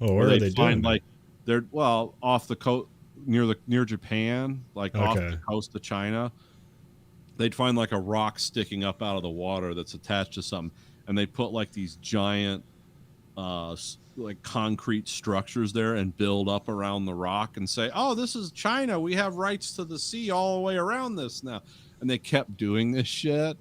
Oh, where are they find doing? like they're off the coast near Japan, like off Okay. the coast of China. They'd find like a rock sticking up out of the water that's attached to something, and they put like these giant like concrete structures there and build up around the rock and say, oh, this is China, we have rights to the sea all the way around this now. And they kept doing this shit,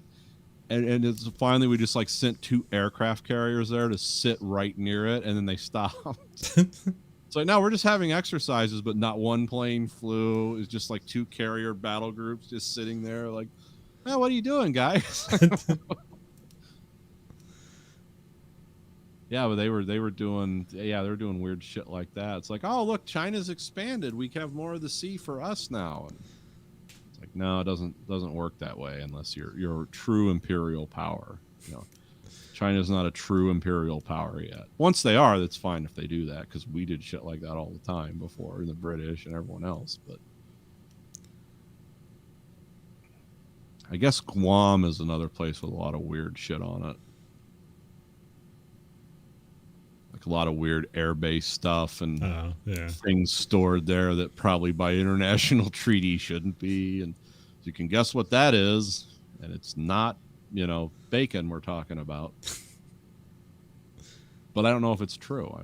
and it's finally we just like sent 2 aircraft carriers there to sit right near it, and then they stopped. It's like, no, we're just having exercises, but not one plane flew. It's just like 2 carrier battle groups just sitting there like, man, what are you doing, guys? Yeah, but they were doing weird shit like that. It's like, oh, look, China's expanded. We have more of the sea for us now. And it's like, no, it doesn't work that way unless you're a true imperial power. China's not a true imperial power yet. Once they are, that's fine if they do that, because we did shit like that all the time before, the British and everyone else. But I guess Guam is another place with a lot of weird shit on it. Like a lot of weird air-based stuff and Yeah. things stored there that probably by international treaty shouldn't be. And you can guess what that is, and it's not bacon we're talking about. But I don't know if it's true. I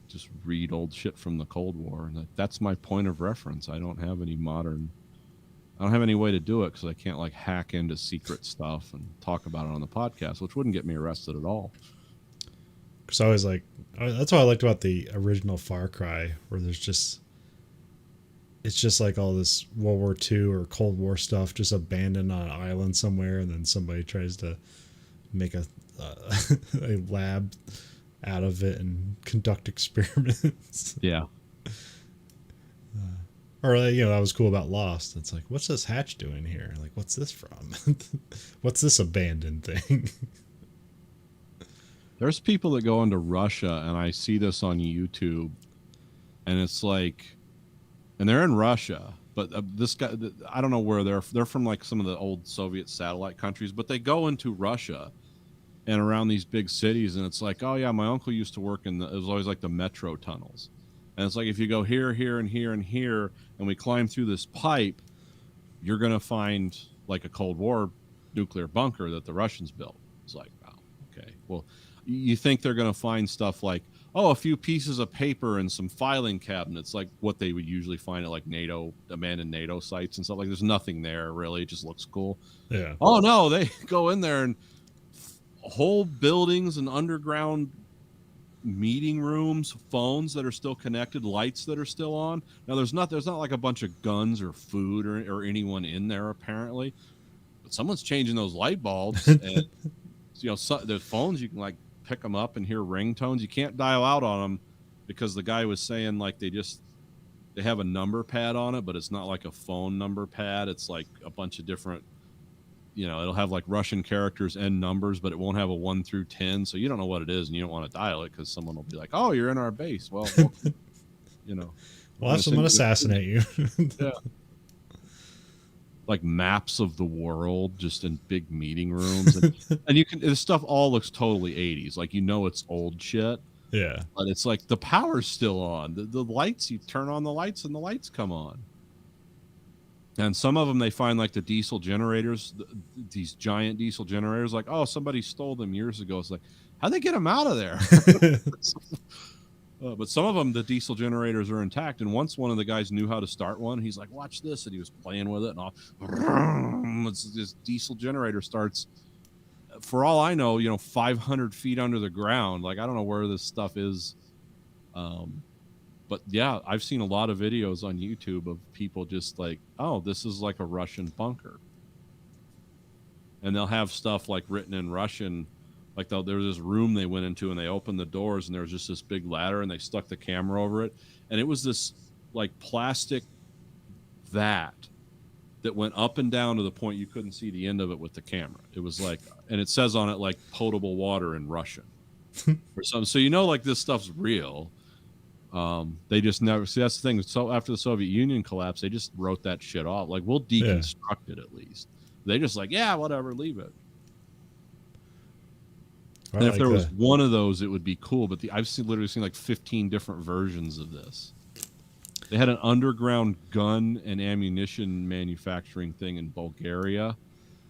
just read old shit from the Cold War, and that's my point of reference. I don't have any way to do it because I can't like hack into secret stuff and talk about it on the podcast, which wouldn't get me arrested at all. Because I was like, that's what I liked about the original Far Cry, where it's just like all this World War II or Cold War stuff just abandoned on an island somewhere, and then somebody tries to make a lab out of it and conduct experiments. Yeah. Or that was cool about Lost. It's like, what's this hatch doing here? Like, what's this from? What's this abandoned thing? There's people that go into Russia, and I see this on YouTube, and it's like, and they're in Russia, but this guy, I don't know where they're from, like some of the old Soviet satellite countries, but they go into Russia and around these big cities, and it's like, oh yeah, my uncle used to work it was always like the metro tunnels, and it's like if you go here, here, and here, and here, and we climb through this pipe, you're gonna find like a Cold War nuclear bunker that the Russians built. It's like, oh, okay, well, you think they're gonna find stuff like, oh, a few pieces of paper and some filing cabinets, like what they would usually find at like NATO, abandoned NATO sites and stuff. Like there's nothing there really. It just looks cool. Yeah. Oh no, they go in there and whole buildings and underground meeting rooms, phones that are still connected, lights that are still on. Now there's not like a bunch of guns or food or anyone in there apparently, but someone's changing those light bulbs. And there's phones, you can like pick them up and hear ringtones. You can't dial out on them because the guy was saying like they have a number pad on it, but it's not like a phone number pad. It's like a bunch of different, it'll have like Russian characters and numbers, but it won't have a 1 through 10. So you don't know what it is, and you don't want to dial it because someone will be like, "Oh, you're in our base." Well, we'll have someone assassinate you. Yeah. Like maps of the world just in big meeting rooms, and this stuff all looks totally 80s, like it's old shit. Yeah, but it's like the power's still on. The lights, you turn on the lights and the lights come on. And some of them they find like the diesel generators, these giant diesel generators, like, oh, somebody stole them years ago. It's like, how'd they get them out of there? But some of them, the diesel generators are intact. And once one of the guys knew how to start one, he's like, watch this. And he was playing with it. And this diesel generator starts, for all I know, 500 feet under the ground. Like, I don't know where this stuff is. But yeah, I've seen a lot of videos on YouTube of people just like, oh, this is like a Russian bunker. And they'll have stuff like written in Russian. Like there was this room they went into and they opened the doors and there was just this big ladder and they stuck the camera over it. And it was this like plastic vat that went up and down to the point you couldn't see the end of it with the camera. It was like, and it says on it like potable water in Russian or something. So like this stuff's real. They just never see. That's the thing. So after the Soviet Union collapsed, they just wrote that shit off. Like, we'll deconstruct it at least. They just like, yeah, whatever, leave it. And if there was one of those, it would be cool. But I've literally seen like 15 different versions of this. They had an underground gun and ammunition manufacturing thing in Bulgaria.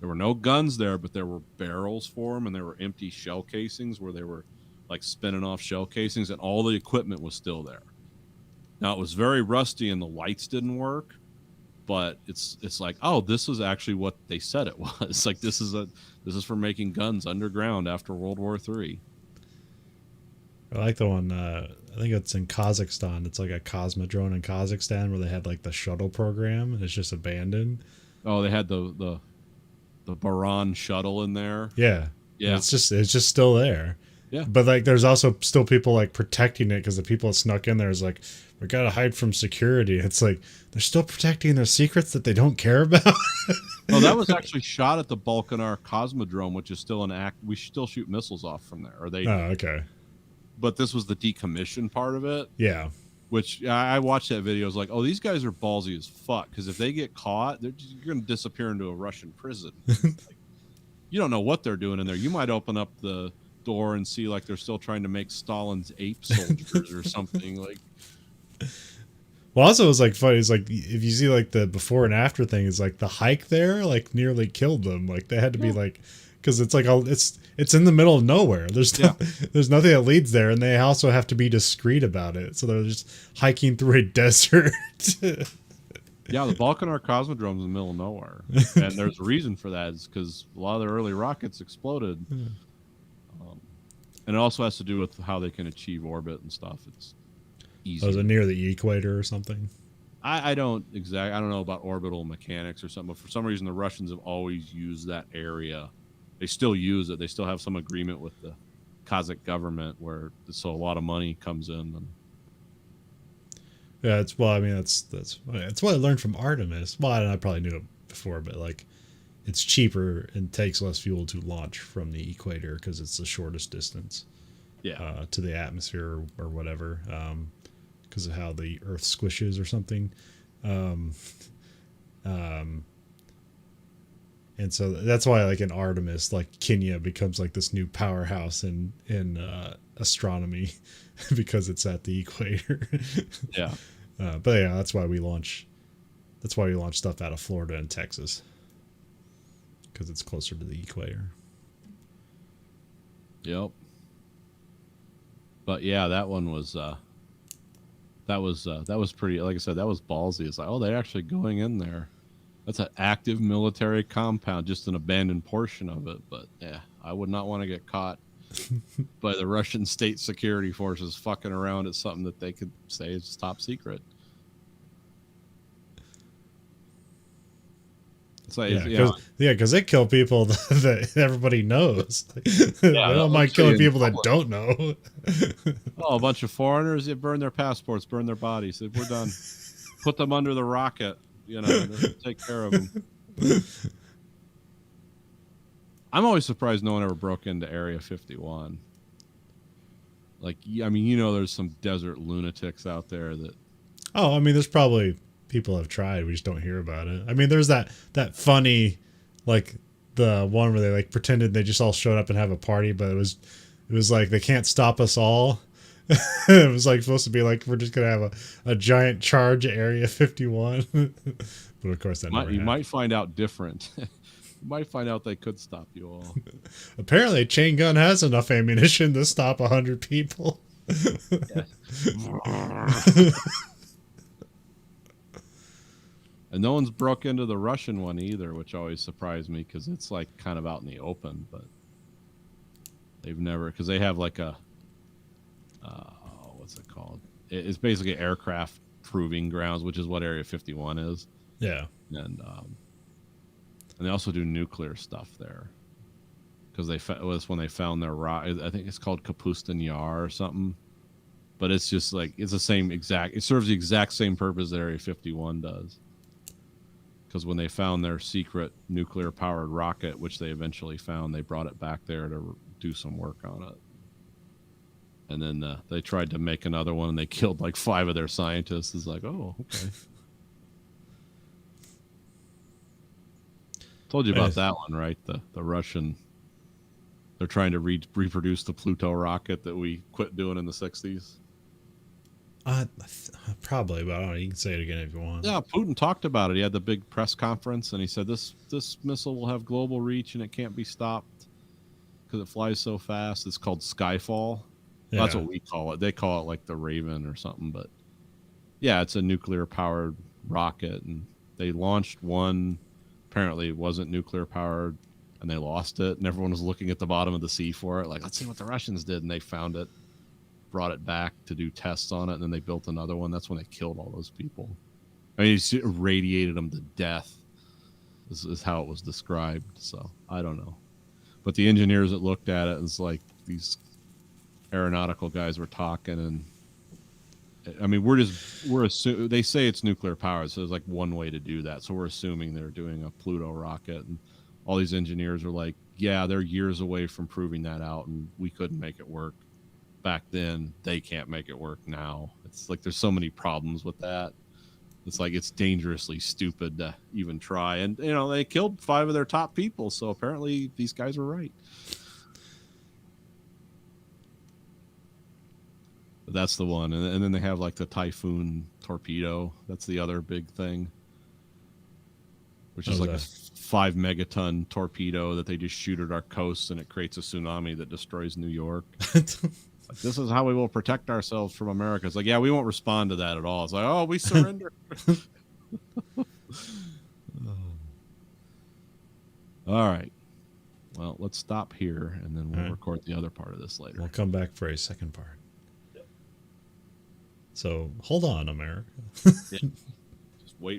There were no guns there, but there were barrels for them, and there were empty shell casings where they were like spinning off shell casings, and all the equipment was still there. Now it was very rusty and the lights didn't work, but it's like, oh, this is actually what they said it was. Like this is for making guns underground after World War III. I like the one. I think it's in Kazakhstan. It's like a Cosmodrome in Kazakhstan where they had like the shuttle program and it's just abandoned. Oh, they had the Baran shuttle in there. Yeah. Yeah. It's just still there. Yeah. But like, there's also still people like protecting it because the people that snuck in there is like, we gotta hide from security. It's like they're still protecting their secrets that they don't care about. Well, that was actually shot at the Baikonur Cosmodrome, which is still an act. We still shoot missiles off from there. Or they? Oh, okay. But this was the decommissioned part of it. Yeah. Which I watched that video. I was like, oh, these guys are ballsy as fuck. Because if they get caught, you're going to disappear into a Russian prison. Like, you don't know what they're doing in there. You might open up the door and see like they're still trying to make Stalin's ape soldiers or something. Like, well, also it was like funny. It's like if you see like the before and after thing, is like the hike there like nearly killed them. Like they had to be like, because it's like it's in the middle of nowhere. There's there's nothing that leads there, and they also have to be discreet about it. So they're just hiking through a desert. Yeah, the Baikonur Cosmodrome is in the middle of nowhere, and there's a reason for that. Is because a lot of the early rockets exploded, and it also has to do with how they can achieve orbit and stuff. It's easy. Was it near the equator or something? I don't know about orbital mechanics or something, but for some reason the Russians have always used that area. They still use it. They still have some agreement with the Kazakh government where so a lot of money comes in. And yeah, that's what I learned from Artemis. Well, I probably knew it before, but like it's cheaper and takes less fuel to launch from the equator because it's the shortest distance. to the atmosphere or whatever, because of how the Earth squishes or something. And so that's why, like in Artemis, like Kenya becomes like this new powerhouse in astronomy because it's at the equator. Yeah. But yeah, that's why we launch stuff out of Florida and Texas, because it's closer to the equator. Yep. But yeah, that one was that was pretty. Like I said, that was ballsy. It's like, oh, they're actually going in there. That's an active military compound, just an abandoned portion of it. But yeah, I would not want to get caught by the Russian state security forces fucking around at something that they could say is top secret. It's like, because they kill people that everybody knows. They don't mind killing people that don't know. Oh, a bunch of foreigners, you burn their passports, burn their bodies. We're done. Put them under the rocket. You know, take care of them. I'm always surprised no one ever broke into Area 51. Like, I mean, you know, there's some desert lunatics out there that. Oh, I mean, there's probably people have tried. We just don't hear about it. I mean, there's that funny, like the one where they like pretended they just all showed up and have a party, but it was like they can't stop us all. It was like supposed to be like we're just gonna have a giant charge at Area 51, but of course that you might find out different. You might find out they could stop you all. Apparently, a chain gun has enough ammunition to stop 100 people. And no one's broke into the Russian one either, which always surprised me because it's like kind of out in the open, but they've never, because they have like a what's it called? It's basically aircraft proving grounds, which is what Area 51 is. Yeah. And they also do nuclear stuff there because it was when they found their rock. I think it's called Kapustin Yar or something, but it's just like it's the same exact. It serves the exact same purpose that Area 51 does. Because when they found their secret nuclear powered rocket, which they eventually found, they brought it back there to do some work on it. And then they tried to make another one, and they killed like 5 of their scientists. It's like, oh, okay. Told you about that one, right? The Russian. They're trying to reproduce the Pluto rocket that we quit doing in the 60s. Probably, but I don't know, you can say it again if you want. Yeah, Putin talked about it. He had the big press conference, and he said this missile will have global reach, and it can't be stopped because it flies so fast. It's called Skyfall. Yeah. That's what we call it. They call it like the Raven or something, but yeah, it's a nuclear-powered rocket, and they launched one. Apparently, it wasn't nuclear-powered, and they lost it, and everyone was looking at the bottom of the sea for it, like, let's see what the Russians did, and they found it. Brought it back to do tests on it, and then they built another one. That's when they killed all those people. I mean, he irradiated them to death. This is how it was described. So I don't know, but the engineers that looked at it, it's like these aeronautical guys were talking, and I mean, they say it's nuclear powered, so there's like one way to do that. So we're assuming they're doing a Pluto rocket, and all these engineers are like, yeah, they're years away from proving that out, and we couldn't make it work back then. They can't make it work now. It's like there's so many problems with that. It's like it's dangerously stupid to even try. And you know, they killed 5 of their top people, so apparently these guys were right. But that's the one. And then they have like the Typhoon torpedo. That's the other big thing, which is like a 5 megaton torpedo that they just shoot at our coast, and it creates a tsunami that destroys New York. Like, this is how we will protect ourselves from America. It's like, yeah, we won't respond to that at all. It's like, oh, we surrender. All right. Well, let's stop here, and then we'll record the other part of this later. We'll come back for a second part. So hold on, America. Yeah.